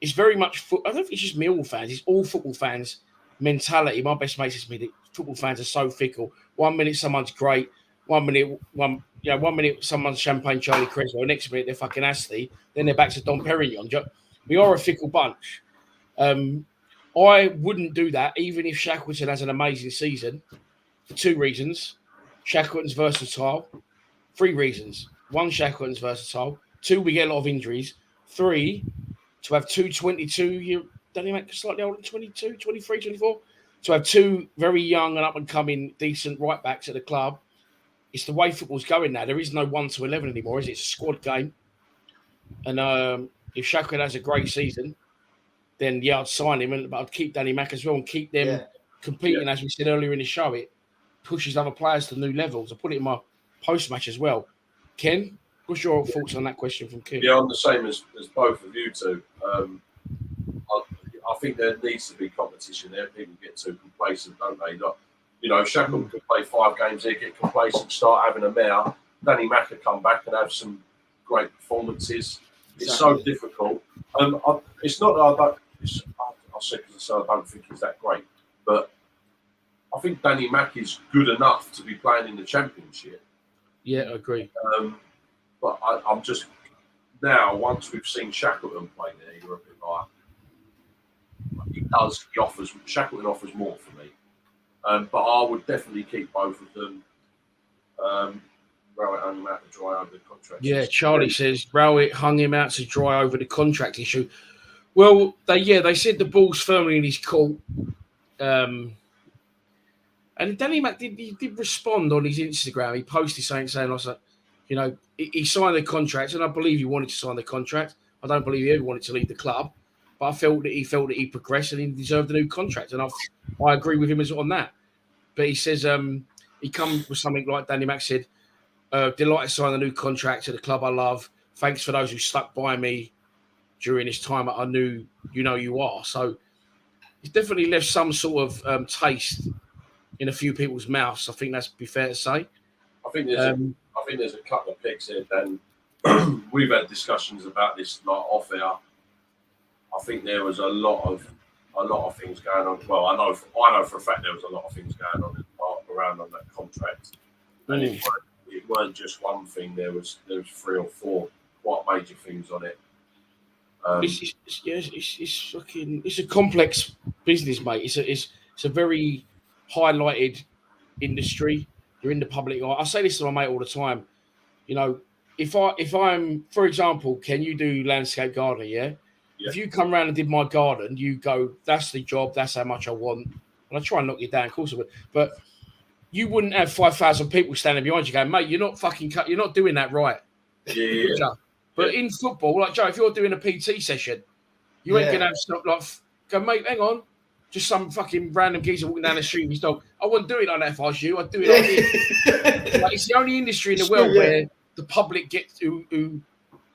It's very much. I don't think it's just Millwall fans. It's all football fans' mentality. My best mate says to me that football fans are so fickle. 1 minute someone's great. 1 minute someone's champagne Charlie Cresswell. Next minute they're fucking Astley. Then they're back to Dom Perignon. We are a fickle bunch. I wouldn't do that even if Shackleton has an amazing season for 2 reasons. Shackleton's versatile. 3 reasons. 1, Shackleton's versatile. 2, we get a lot of injuries. 3, to have 2 22-year, Danny Mack slightly older than 22, 23, 24. To have 2 very young and up-and-coming decent right-backs at the club. It's the way football's going now. There is no 1 to 11 anymore, is it? It's a squad game. And if Shackleton has a great season, then, I'd sign him, but I'd keep Danny Mack as well and keep them competing. As we said earlier in the show, it pushes other players to new levels. I put it in my post-match as well. Ken, what's your thoughts on that question from Ken? Yeah, I'm the same as both of you two. I think there needs to be competition there. People get too complacent, don't they? Shackleton could play 5 games here, get complacent, start having a mare. Danny Mack could come back and have some great performances. It's so difficult. It's not that I don't. I'll say because I don't think he's that great, but I think Danny Mack is good enough to be playing in the Championship. Yeah, I agree. But I'm just now, once we've seen Shackleton play there, you're a bit like Shackleton offers more for me. But I would definitely keep both of them. Rowett hung him out to dry over the contract. Yeah, Charlie says Rowett hung him out to dry over the contract issue. Well, they said the ball's firmly in his court. And Danny Mack did respond on his Instagram. He posted saying, he signed the contract, and I believe he wanted to sign the contract. I don't believe he ever wanted to leave the club, but I felt that he progressed and he deserved a new contract, and I agree with him on that. But he says he comes with something like Danny Mack said, delighted to sign a new contract to the club I love. Thanks for those who stuck by me during this time. I knew you are. So he's definitely left some sort of taste in a few people's mouths. I think that's be fair to say. I think there's a couple of picks here, Dan. We've had discussions about this off air. I think there was a lot of things going on. Well, I know for a fact there was a lot of things going on around on that contract, and it weren't just one thing. There was 3 or 4 quite major things on it. It's a complex business, mate. It's a very highlighted industry. You're in the public eye. I say this to my mate all the time. If I'm, for example, Ken, you do landscape gardening, yeah? If you come around and did my garden, you go, that's the job, that's how much I want. And I try and knock you down, of course I would. But you wouldn't have 5,000 people standing behind you going, mate, you're not doing that right. Yeah. But in football, like Joe, if you're doing a PT session, You ain't gonna have stuff like, go, mate, hang on. Just some fucking random geezer walking down the street with his dog. I wouldn't do it like that if I was you. I'd do it like this. Like, it's the only industry in the world where the public gets who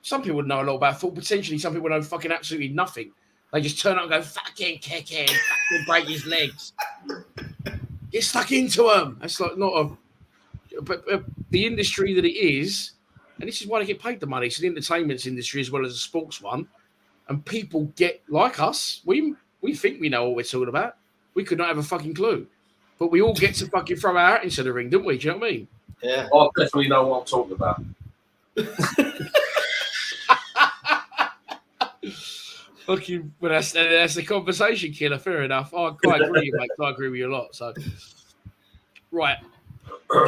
some people would know a lot about football. Potentially, some people know fucking absolutely nothing. They just turn up and go, fucking kick him, fucking break his legs. Get stuck into them. That's like not a... But the industry that it is, and this is why they get paid the money. It's an entertainment industry as well as a sports one. And people get, like us, we think we know what we're talking about. We could not have a fucking clue. But we all get to fucking throw our hat into the ring, don't we? Do you know what I mean? Yeah. I definitely know what I'm talking about. Fucking, well, that's the conversation killer. Fair enough. I agree with you, mate. I agree with you a lot. So, right,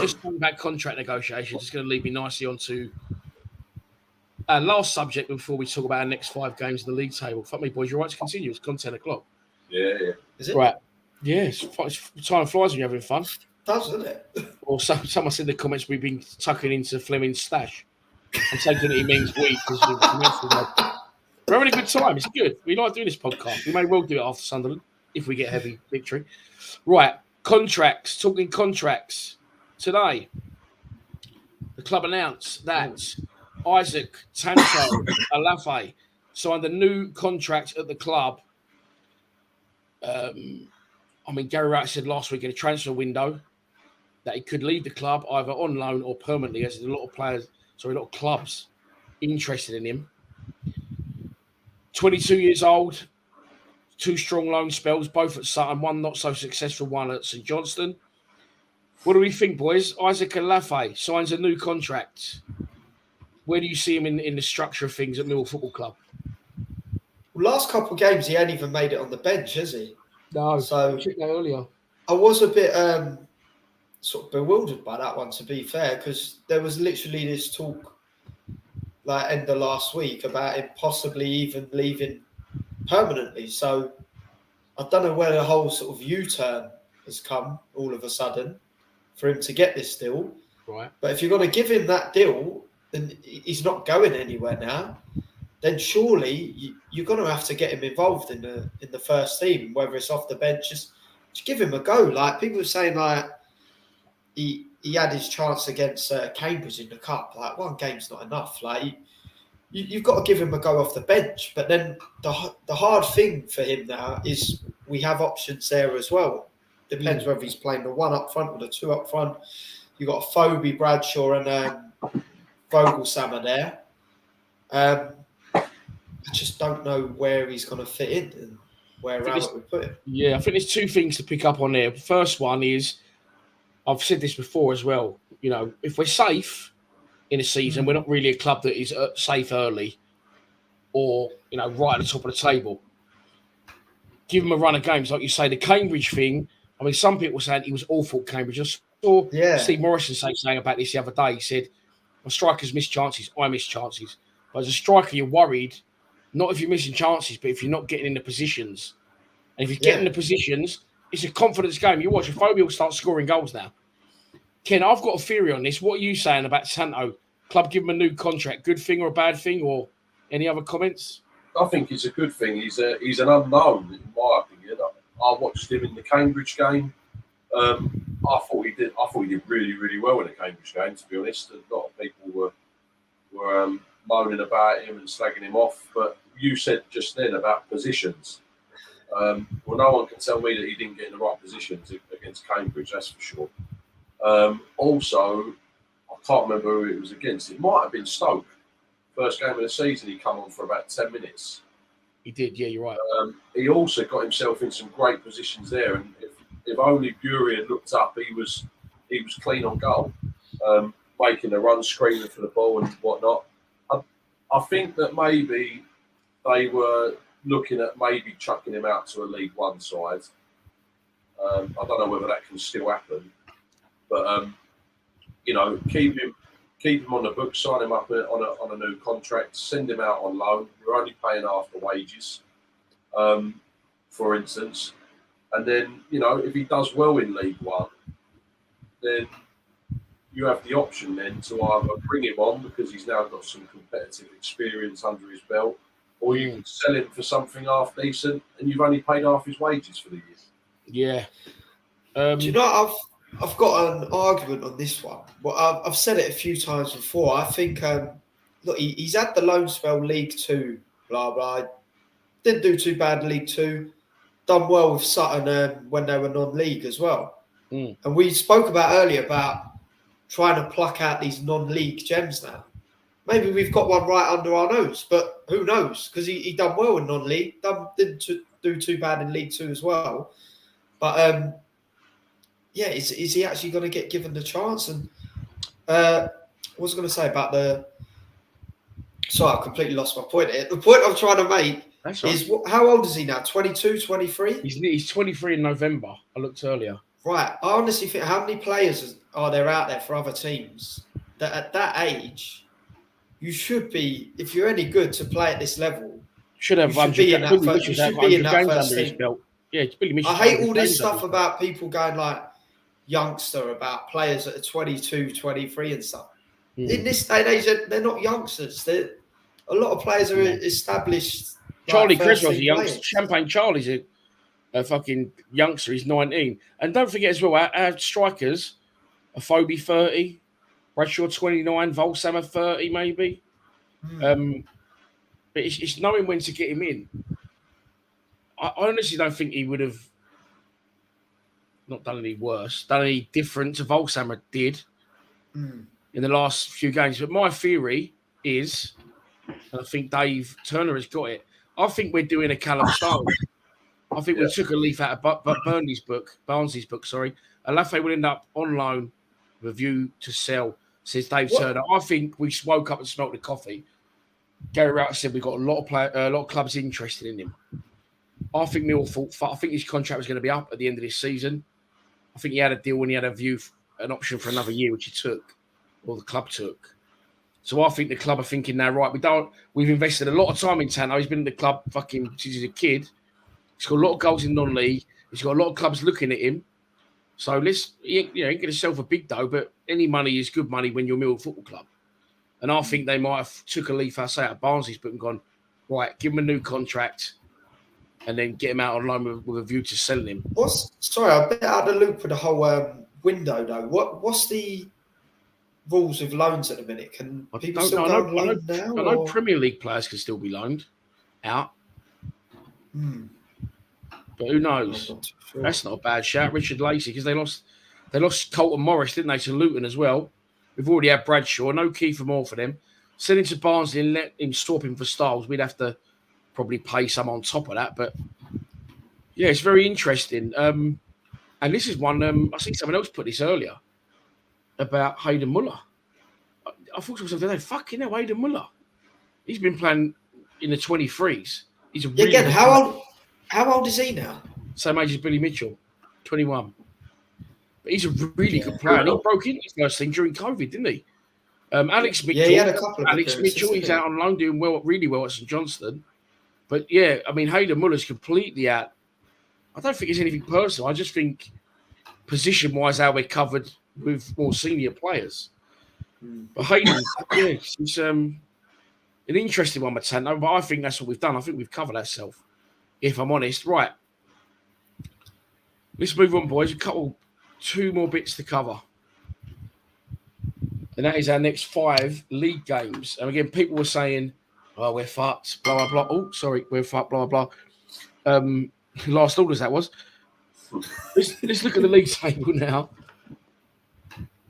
just talking about contract negotiations. It's going to lead me nicely onto our last subject before we talk about our next 5 games of the league table. Fuck me, boys. You're right to continue. It's gone 10 o'clock. Yeah. Is it? Right. Yeah, time flies when you're having fun. It does, doesn't it? Or someone said in the comments we've been tucking into Fleming's stash. I'm taking it he means we because we're having a good time. It's good. We like doing this podcast. We may well do it after Sunderland if we get a heavy victory. Right. Contracts. Talking contracts. Today, the club announced that Isaac Tanto Olaofe signed a new contract at the club. Gary Wright said last week in a transfer window that he could leave the club either on loan or permanently, as there's a lot of clubs interested in him. 22 years old, 2 strong loan spells, both at Sutton, one not so successful, one at St Johnstone. What do we think, boys? Isaac Olaofe signs a new contract. Where do you see him in the structure of things at Millwall Football Club? Well, last couple of games, he ain't even made it on the bench, has he? No, so checked that earlier. I was a bit sort of bewildered by that one, to be fair, because there was literally this talk like end of last week about him possibly even leaving permanently. So I don't know where the whole sort of U-turn has come all of a sudden for him to get this deal. Right. But if you're going to give him that deal, then he's not going anywhere now. Then surely you're going to have to get him involved in the first team, whether it's off the bench. Just give him a go. Like people were saying, like he had his chance against Cambridge in the cup. Like one game's not enough. Like you've got to give him a go off the bench. But then the hard thing for him now is we have options there as well. Depends whether he's playing the 1 up front or the 2 up front. You've got Afobe, Bradshaw, and Vogelsammer there. I just don't know where he's going to fit in and where Rowett would put him. Yeah, I think there's 2 things to pick up on there. First one is, I've said this before as well, you know, if we're safe in a season, we're not really a club that is safe early or, you know, right at the top of the table. Give him a run of games. Like you say, the Cambridge thing, I mean, some people saying he was awful at Cambridge. I saw Steve Morrison saying about this the other day. He said, well, strikers miss chances. I miss chances. But as a striker, you're worried, not if you're missing chances, but if you're not getting in the positions. And if you get in the positions, it's a confidence game. You watch, Afobe will start scoring goals now. Ken, I've got a theory on this. What are you saying about Santo? Club give him a new contract. Good thing or a bad thing? Or any other comments? I think it's a good thing. He's an unknown, in my opinion. I watched him in the Cambridge game. I thought he did really, really well in the Cambridge game, to be honest. A lot of people were moaning about him and slagging him off. But you said just then about positions. Well, no one can tell me that he didn't get in the right positions against Cambridge, that's for sure. Also, I can't remember who it was against. It might have been Stoke. First game of the season, he came on for about 10 minutes. He did, yeah, you're right. He also got himself in some great positions there, and if only Bury had looked up, he was clean on goal, making a run, screaming for the ball and whatnot. I think that maybe they were looking at maybe chucking him out to a League One side. I don't know whether that can still happen, but you know, keep him on the books, sign him up on a new contract, send him out on loan. You're only paying half the wages, for instance. And then, you know, if he does well in League One, then you have the option then to either bring him on because he's now got some competitive experience under his belt, or you can sell him for something half decent, and you've only paid half his wages for the year. Yeah. Do you know, I've got an argument on this one. Well, I've said it a few times before. I think, look, he's had the loan spell League Two, blah, blah. Didn't do too bad in League Two. Done well with Sutton when they were non-league as well. And we spoke about earlier about trying to pluck out these non-league gems now. Maybe we've got one right under our nose, but who knows? Because he done well in non-league. Didn't do too bad in League Two as well. But yeah, is he actually going to get given the chance? And what was I going to say about the... Sorry, I completely lost my point here. The point I'm trying to make is, how old is he now? 22, 23? He's 23 in November. I looked earlier. Right. I honestly think, how many players are there out there for other teams that at that age, you should be, if you're any good to play at this level, should have 100 games under his belt. Yeah, I hate all this stuff about people going like youngster, about players that are 22, 23 and stuff. In this day and age, they're not youngsters. A lot of players are established. Charlie Cresswell's a youngster. Champagne Charlie's a fucking youngster. He's 19. And don't forget as well, our strikers, Afobe 30, Bradshaw 29, Volsammer 30 maybe. But it's knowing when to get him in. I honestly don't think he would have not done any worse, done any different to Volsammer did in the last few games. But my theory is, and I think Dave Turner has got it, I think we're doing a Callum Styles. I think we took a leaf out of Barnsley's book. Olaofe will end up on loan with a view to sell, says Dave Turner. I think we woke up and smelt the coffee. Gary Router said we've got a lot of clubs interested in him. I think his contract was going to be up at the end of this season. I think he had a deal when he had an option for another year, which he took, or the club took. So I think the club are thinking now, right, we've invested a lot of time in Tanto. He's been at the club fucking since he's a kid. He's got a lot of goals in non-league. He's got a lot of clubs looking at him. So he ain't going to sell for big dough, but any money is good money when you're Millwall Football Club. And I think they might have took a leaf, out of Barnsley's book and gone, right, give him a new contract and then get him out on loan with a view to selling him. Sorry, I'm a bit out of the loop with the whole window, though. What's the rules with loans at the minute? Can people still go on loan now? I know Premier League players can still be loaned out. But who knows? Sure. That's not a bad shout. Richard Lacey, because they lost Colton Morris, didn't they, to Luton as well. We've already had Bradshaw, no Kiefer Moore for them. Send him to Barnsley and let him swap him for Styles. We'd have to probably pay some on top of that. But yeah, it's very interesting. And this is one, I think someone else put this earlier about Hayden Muller. I thought to myself today, fucking hell, Hayden Muller. He's been playing in the 23s. He's a really again, how old is he now? Same age as Billy Mitchell, 21. But he's a really good player. And he broke into his first team during COVID, didn't he? Alex Mitchell. Yeah, he had a couple of Alex Mitchell, he's out on loan doing really well at St Johnstone. But yeah, I mean, Hayden Muller's completely out. I don't think it's anything personal. I just think position-wise, how we're covered with more senior players. But Hayden, yeah, it's an interesting one, Matano, but I think that's what we've done. I think we've covered ourselves, if I'm honest. Right. Let's move on, boys. Two more bits to cover. And that is our next 5 league games. And again, people were saying, oh, we're fucked, blah, blah, blah. Oh, sorry, we're fucked, blah, blah, blah. Last orders, that was. Let's look at the league table now.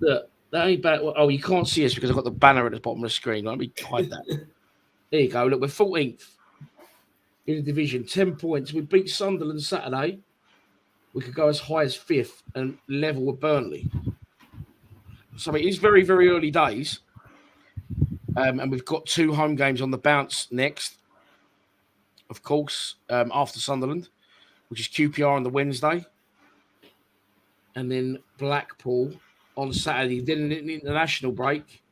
Look, that ain't bad. Oh, you can't see us because I've got the banner at the bottom of the screen. Let me hide that. There you go. Look, we're 14th in the division, 10 points. We beat Sunderland Saturday. We could go as high as 5th and level with Burnley. So it is very, very early days. And we've got 2 home games on the bounce next. Of course, after Sunderland, which is QPR on the Wednesday. And then Blackpool on Saturday. Then an international break.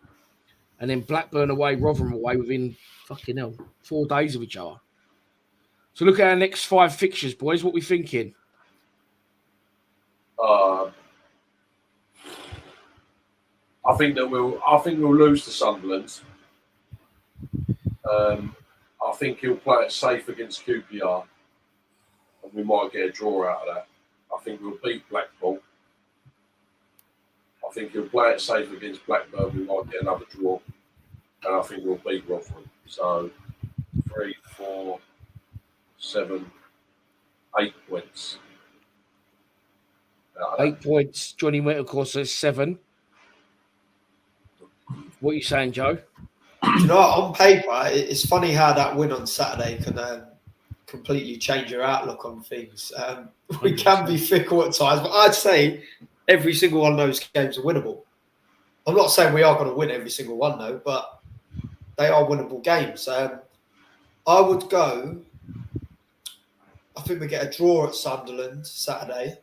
And then Blackburn away, Rotherham away within 4 days of each other. So look at our next 5 fixtures, boys. What are we thinking? I think we'll lose to Sunderland. I I think he'll play it safe against QPR, and we might get a draw out of that. I think we'll beat Blackpool. I think he'll play it safe against Blackburn. We might get another draw, and I think we'll beat Rotherham. So 3, 4, 7, 8 points. 8 points. Johnny Winter, of course, says 7. What are you saying, Joe? You know, on paper, it's funny how that win on Saturday can completely change your outlook on things. We can be fickle at times, but I'd say every single one of those games are winnable. I'm not saying we are going to win every single one, though, but they are winnable games. I would go, I think we get a draw at Sunderland Saturday.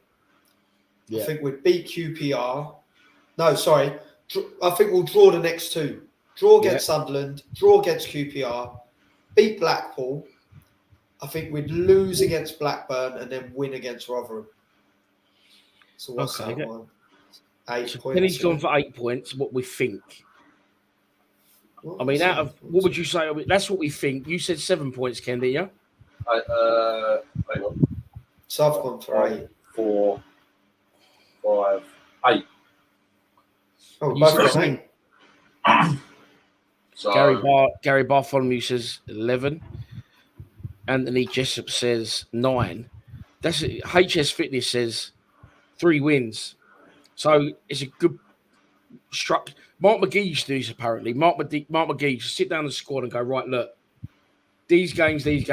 Yeah. I think we'd beat QPR. No, sorry. I think we'll draw the next 2. Draw against Sunderland, draw against QPR, beat Blackpool. I think we'd lose against Blackburn and then win against Rotherham. So what's that one? 8 points. Penny's gone for 8 points, what we think. I mean, out of, what would you say? That's what we think. You said 7 points, Ken, didn't you? Hang on. So I've gone for 8. 4, 5, 8. Oh, both got 8. So, Gary Bartholomew says 11. Anthony Jessup says 9. That's HS Fitness says 3 wins. So it's a good structure. Mark McGee used to do this apparently. Mark McGee used to sit down the squad and go, right, look, these games. We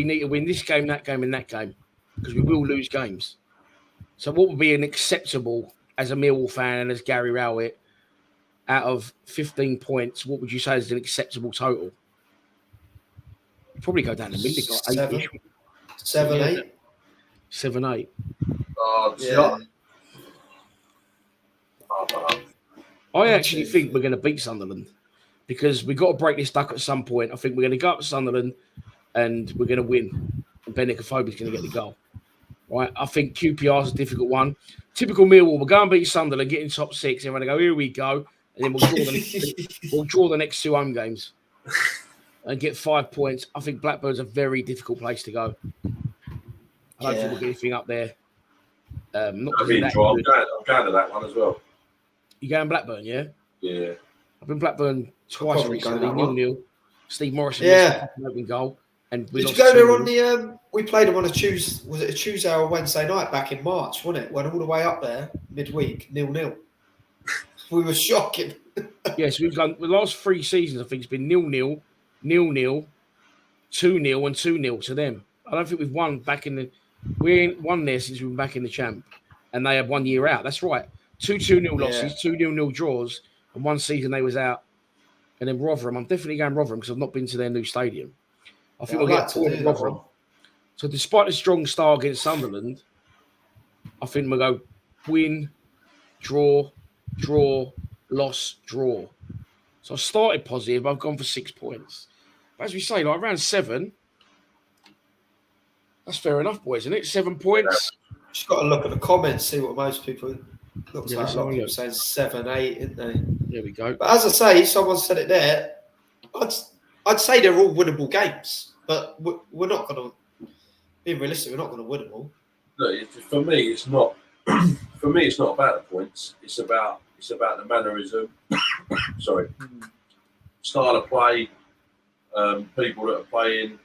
need to win this game, that game, and that game because we will lose games. So what would be an acceptable, as a Millwall fan and as Gary Rowett, out of 15 points, what would you say is an acceptable total? You'd probably go down the middle. 7, 8. 7, 8. Yeah. I actually think we're going to beat Sunderland because we've got to break this duck at some point. I think we're going to go up to Sunderland and we're going to win. And Benik Afobe is going to get the goal. Right? I think QPR is a difficult one. Typical Millwall. We'll go and beat Sunderland, get in top 6. Everyone go, here we go. And then we'll draw the next 2 home games and get 5 points. I think Blackburn's a very difficult place to go. I don't think we'll get anything up there. Not I'm going to that one as well. You going Blackburn, yeah? Yeah. I've been Blackburn twice recently, 0-0. Steve Morrison open goal. And did you go there on the? We played them on a Tuesday. Was it a Tuesday or a Wednesday night back in March? Wasn't it? Went all the way up there midweek, 0-0. We were shocking. Yes, we've done the last 3 seasons. I think it's been 0-0, 0-0, 2-0, and 2-0 to them. I don't think we've won back in the. We ain't won there since we've been back in the champ, and they had 1 year out. That's right. 2-2-0 losses, 2-0 draws, and 1 season they was out. And then Rotherham. I'm definitely going Rotherham because I've not been to their new stadium. I think we'll get a point at Rotherham. So despite the strong start against Sunderland, I think we'll go win, draw, loss, draw. So I started positive, but I've gone for 6 points. But as we say, like around 7, that's fair enough, boys, isn't it? 7 points. Just got to look at the comments, see what most people looks like. A lot of people saying 7, 8, isn't they? There we go. But as I say, someone said it there. I'd say they're all winnable games, but we're not going to. Being realistic, we're not going to win them all. Look, for me, it's not. For me, it's not about the points. It's about the mannerism. Sorry, style of play, people that are playing,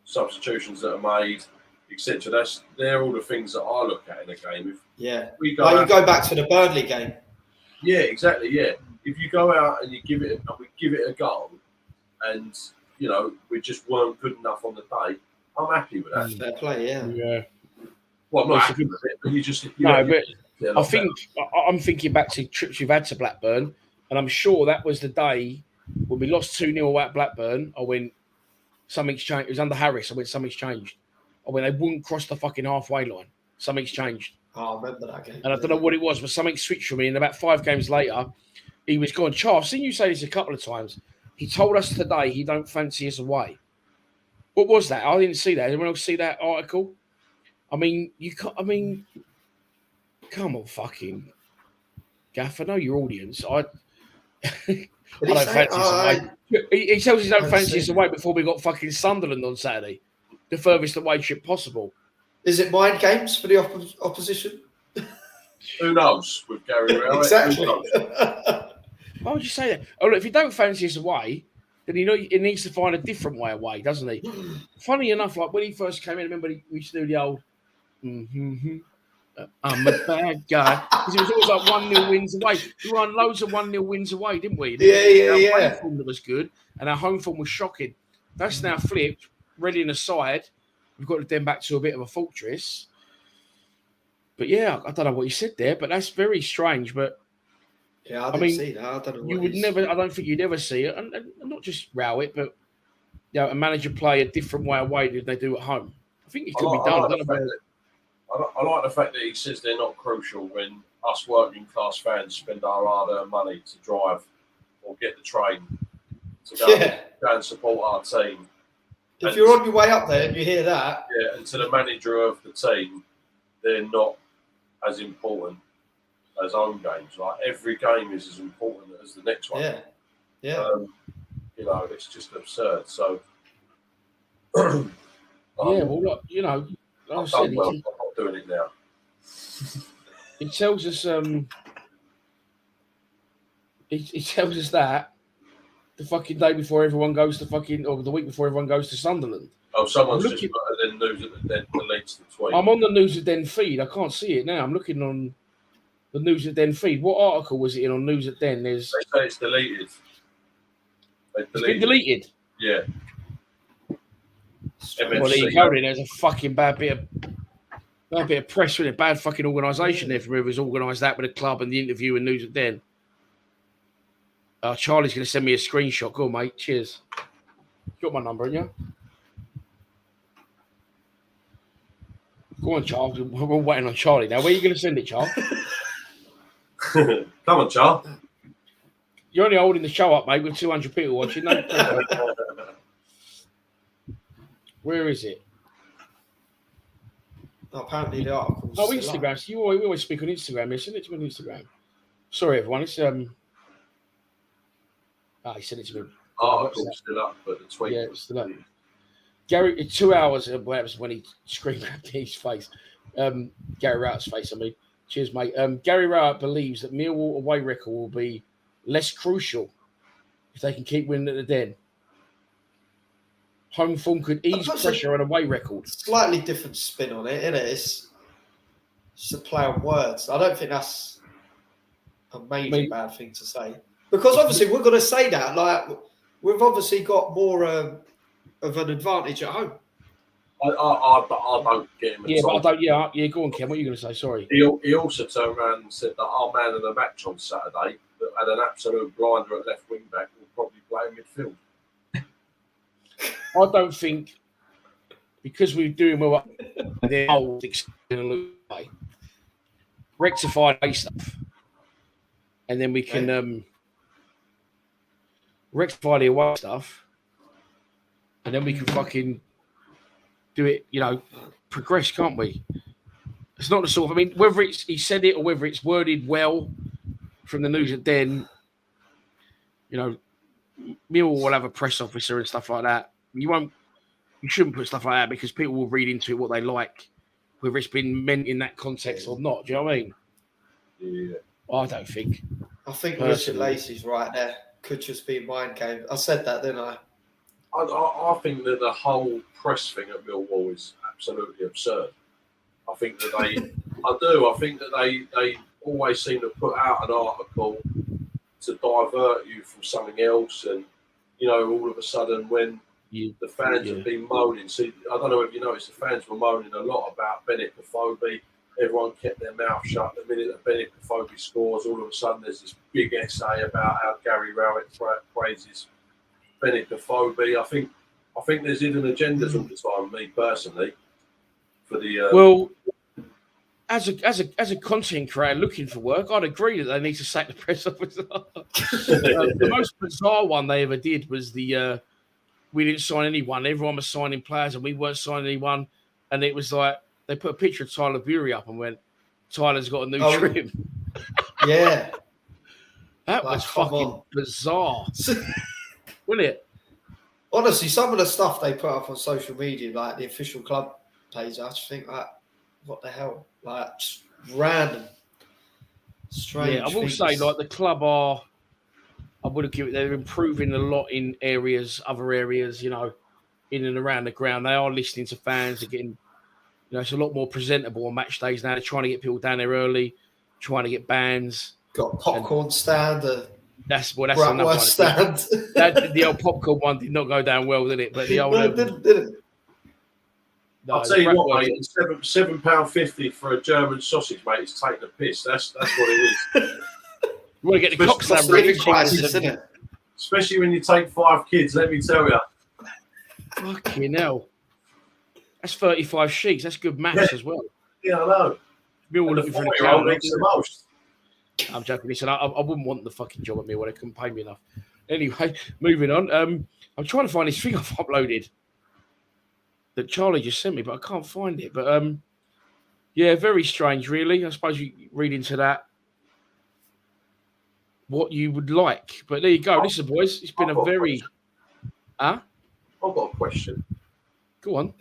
substitutions that are made, etc. They're all the things that I look at in a game. If you go back to the Burnley game. Yeah, exactly. Yeah, if you go out and you give it a goal, and we just weren't good enough on the day, I'm happy with that. Fair play, yeah. Well, I'm not happy with it, but you just I'm thinking back to trips we've had to Blackburn, and I'm sure that was the day when we lost 2-0 at Blackburn. I went, something's changed. It was under Harris. I went, something's changed. I went, they wouldn't cross the fucking halfway line. Something's changed. Oh, I remember that game. And I don't know what it was, but something switched for me. And about 5 games later, he was going, Charles, I've seen you say this a couple of times. He told us today he don't fancy us away. What was that? I didn't see that. Anyone else see that article? I mean, come on, fucking Gaff. I know your audience. Did I don't fancy us away. He tells us he don't fancy us see. away before we got fucking Sunderland on Saturday. The furthest away trip possible. Is it mind games for the opposition? Who knows with Gary Rowett? Exactly. Why would you say that? Oh, look, if you don't fancy us away, then he needs to find a different way away, doesn't he? Funny enough, like when he first came in, remember we used to do the old I'm a bad guy. Because it was always like 1-0 wins away. We won loads of 1-0 wins away, didn't we? Yeah. Our away form that was good, and our home form was shocking. That's now flipped. Reading aside, we've got to then back to a bit of a fortress. But yeah, I don't know what you said there, but that's very strange. But yeah, I didn't see that. I don't know. You would never. I don't think you'd ever see it, and not just Rowett, but a manager play a different way away than they do at home. I think it could be done. I like the fact that he says they're not crucial when us working class fans spend our hard-earned money to drive or get the train to go and support our team. If you're on your way up there and you hear that, and to the manager of the team, they're not as important as home games. Like every game is as important as the next one. It's just absurd. So well, look, like I said, I'm not doing it now. He tells us he tells us that the fucking day before everyone goes to or the week before everyone goes to Sunderland. Oh, someone's just put the news at the Den deletes the tweet. I'm on the News at Den feed. I can't see it now. I'm looking on the News at Den feed. What article was it in on News at Den? They say it's deleted. It's been deleted? Yeah. Well, there you go. There's a fucking bad bit of press with it. Bad fucking organisation there for whoever's organised that with the club and the interview and News at Den. Charlie's going to send me a screenshot. Go on, mate. Cheers. You got my number, haven't you? Go on, Charles. We're waiting on Charlie now. Where are you going to send it, Charles? Come on, Charles. You're only holding the show up, mate, with 200 people watching. No, where is it? Apparently the article. Oh, Instagram. So we always speak on Instagram. Yeah, send it to me on Instagram. Sorry, everyone. It's he sent it to me. Article's still up, but the tweet. Yeah, it's still up. Gary, 2 hours. That was when he screamed at his face. Gary Rowett's face. I mean, cheers, mate. Gary Rowett believes that Millwall away record will be less crucial if they can keep winning at the Den. Home form could ease pressure on away record. Slightly different spin on it, isn't it? It's a play on words. I don't think that's a major bad thing to say. Because obviously we're going to say that. Like, we've obviously got more of an advantage at home. I don't get him. Yeah, but I don't. Yeah. Go on, Ken. What are you going to say? Sorry. He also turned around and said that our man of the match on Saturday that had an absolute blinder at left wing back will probably play in midfield. I don't think because we're doing well, the whole rectify stuff, and then we can rectify the away stuff, and then we can fucking do it. Progress, can't we? It's not the sort of. I mean, whether he said it or whether it's worded well from the News at Den, Millwall will have a press officer and stuff like that. You shouldn't put stuff like that because people will read into it what they like, whether it's been meant in that context or not. Do you know what I mean? Yeah. I don't think. I think Richard Lacey's right there. Could just be a mind game. I said that, didn't I? I think that the whole press thing at Millwall is absolutely absurd. I think that I think that they always seem to put out an article to divert you from something else, and all of a sudden when the fans have been moaning. See, I don't know if you noticed, the fans were moaning a lot about Benik Afobe. Everyone kept their mouth shut. The minute that Benik Afobe scores, all of a sudden there's this big essay about how Gary Rowett praises Benik Afobe. I think there's hidden agendas all the time. Me personally, for the as a content creator looking for work, I'd agree that they need to sack the press officer. The most bizarre one they ever did was the we didn't sign anyone. Everyone was signing players, and we weren't signing anyone. And it was like they put a picture of Tyler Bury up and went, "Tyler's got a new trim." Yeah. That Like, was come fucking on. bizarre, wasn't it? Honestly, some of the stuff they put up on social media, like the official club page, I just think like, what the hell? Like, just random, strange Yeah, I will things. say, like, the club are, I would have given, they're improving a lot in other areas, you know, in and around the ground. They are listening to fans. They're getting, you know, it's a lot more presentable on match days now. They're trying to get people down there early, trying to get bands. Got a popcorn stand, a That's another bratwurst one. stand. The old popcorn one did not go down well, did it? But the old, No, it didn't, did it? I'll tell you what, mate. £7.50 for a German sausage, mate. It's taking a piss. That's what it is. You want to get the cock That's slam the ready, living crisis, isn't it? Especially when you take 5 kids. Let me tell you. Fucking hell. That's 35 sheets. That's good maths as well. Yeah, I know. We're all And the looking for an 4-year-old accountant. eats the most. I'm joking. Listen, I wouldn't want the fucking job at me when they couldn't pay me enough. Anyway, moving on. I'm trying to find this thing I've uploaded that Charlie just sent me, but I can't find it. But yeah, very strange, really. I suppose you read into that what you would like. But there you go. Listen, boys, it's been a very... I've got a question. Go on.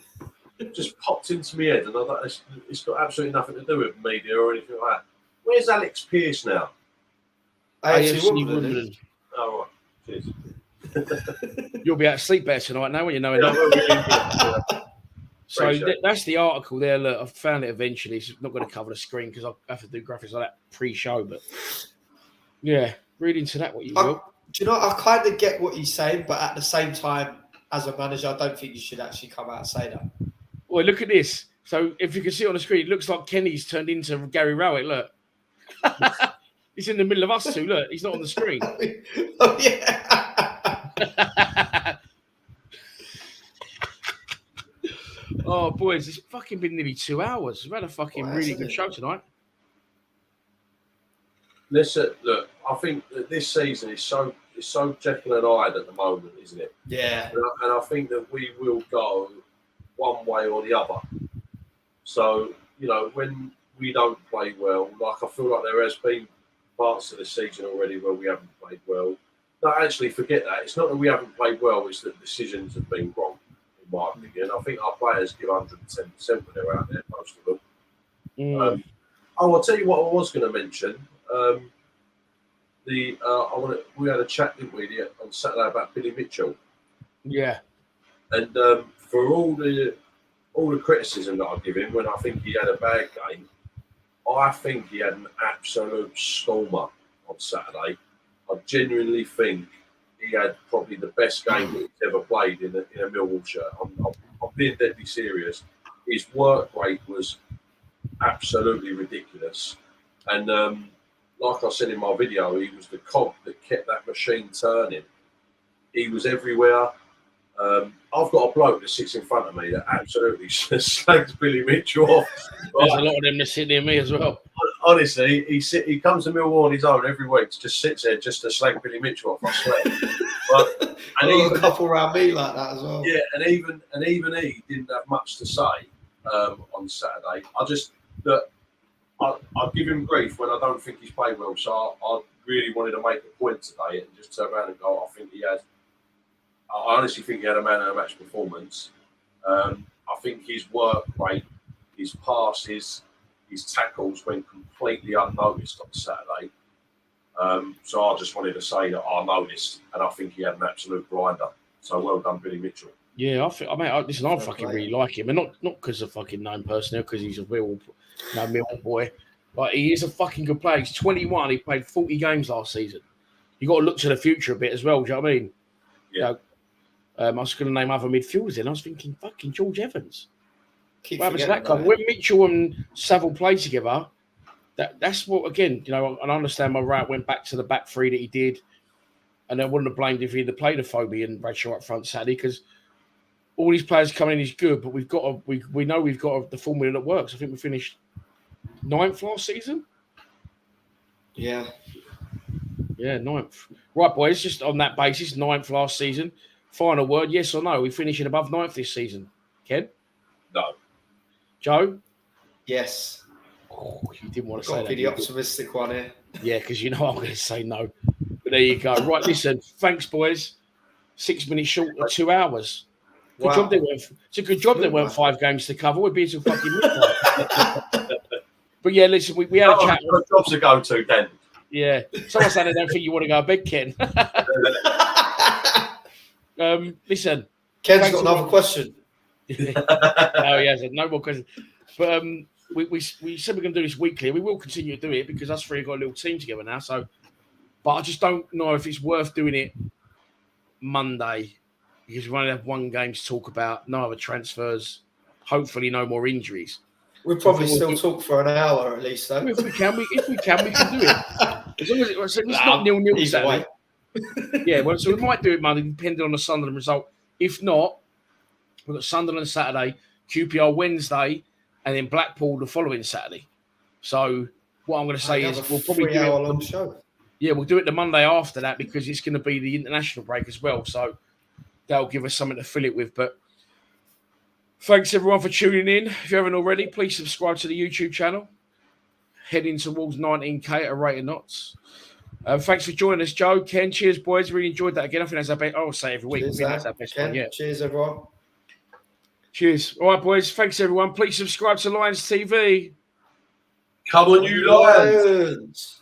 It just popped into my head, and I thought it's got absolutely nothing to do with media or anything like that. Where's Alex Pearce now? AFC Wimbledon. Wimbledon. Oh, right. Cheers. You'll be out to sleep better tonight now when you know enough. So that's the article there. Look, I found it eventually. It's not going to cover the screen because I have to do graphics like that pre-show. But yeah, read into that what you will. Do you know, I kind of get what you're saying, but at the same time, as a manager, I don't think you should actually come out and say that. Well, look at this. So if you can see on the screen, it looks like Kenny's turned into Gary Rowett. Look. He's in the middle of us two. Look, he's not on the screen. Oh, yeah. Oh, boys, it's fucking been nearly 2 hours. We've had a fucking really good show tonight. Listen, look, I think that this season is so Jekyll and Hyde at the moment, isn't it? Yeah. And I think that we will go one way or the other. So, you know, when we don't play well, like I feel like there has been parts of the season already where we haven't played well. No, actually, forget that. It's not that we haven't played well, it's that decisions have been wrong, in my opinion. I think our players give 110% when they're out there, most of them. I'll tell you what I was going to mention. We had a chat, didn't we, on Saturday about Billy Mitchell. Yeah. And for all the criticism that I give him when I think he had a bad game, I think he had an absolute stormer on Saturday. I genuinely think he had probably the best game that he's ever played in a Millwall shirt. I'm being deadly serious. His work rate was absolutely ridiculous. And like I said in my video, he was the cog that kept that machine turning. He was everywhere. I've got a bloke that sits in front of me that absolutely slags Billy Mitchell off. There's a lot of them that sit near me as well. Honestly, he comes to Millwall on his own every week, just sits there just to slag Billy Mitchell off, I swear. And even a couple around me like that as well. Yeah, and even he didn't have much to say on Saturday. I give him grief when I don't think he's played well, so I really wanted to make a point today and just turn around and go, I honestly think he had a man of the match performance. I think his work rate, his passes, his tackles went completely unnoticed on Saturday. So I just wanted to say that I noticed, and I think he had an absolute blinder. So well done, Billy Mitchell. Yeah, I fucking really like him, and not because of fucking known personnel, because he's a real Millwall boy. But he is a fucking good player. He's 21. He played 40 games last season. You got to look to the future a bit as well. Do you know what I mean? Yeah. I was going to name other midfielders, and I was thinking, fucking George Evans. Keep What happened to that forgetting guy? When Mitchell and Saville played together, that's what, again, you know, and I understand my right went back to the back three that he did, and I wouldn't have blamed if he'd have played Afobe and Bradshaw up front Saturday, because all these players coming in is good, but we know we've got the formula that works. I think we finished 9th last season. Yeah. Yeah, 9th. Right, boys, just on that basis, 9th last season. Final word, yes or no? We're finishing above 9th this season. Ken? No. Joe? Yes. Oh, you didn't want to Got say to that. be the optimistic one here. Yeah, because you know I'm going to say no. But there you go. Right, listen. Thanks, boys. 6 minutes short of 2 hours. Good job they weren't. It's a good job there weren't 5 games to cover. We'd be until fucking midnight. But yeah, listen, we had a chat. Jobs to go to, Ken. Yeah. Someone said I don't think you want to go to bed, Ken. Listen. Ken's got another question. Oh, yeah, no more questions. But we said we're going to do this weekly. We will continue to do it because us three have got a little team together now. So, but I just don't know if it's worth doing it Monday because we only have 1 game to talk about, no other transfers, hopefully no more injuries. We'll probably still talk for an hour at least, though. If we can, we can do it. As long as it's not 0-0 Saturday. Yeah, well, so we might do it Monday, depending on the Sunderland result. If not, we've got Sunderland Saturday, QPR Wednesday, and then Blackpool the following Saturday. So what I'm going to say is we'll probably do it. Long show. Yeah, we'll do it the Monday after that because it's going to be the international break as well. So that'll give us something to fill it with. But thanks everyone for tuning in. If you haven't already, please subscribe to the YouTube channel. Heading towards 19k at a rate of knots. Thanks for joining us, Joe, Ken. Cheers, boys. Really enjoyed that again. I think that's our best. I'll say every week. That's our best one. Yeah. Cheers, everyone. Cheers. All right, boys. Thanks, everyone. Please subscribe to Lions TV. Come on, you Lions.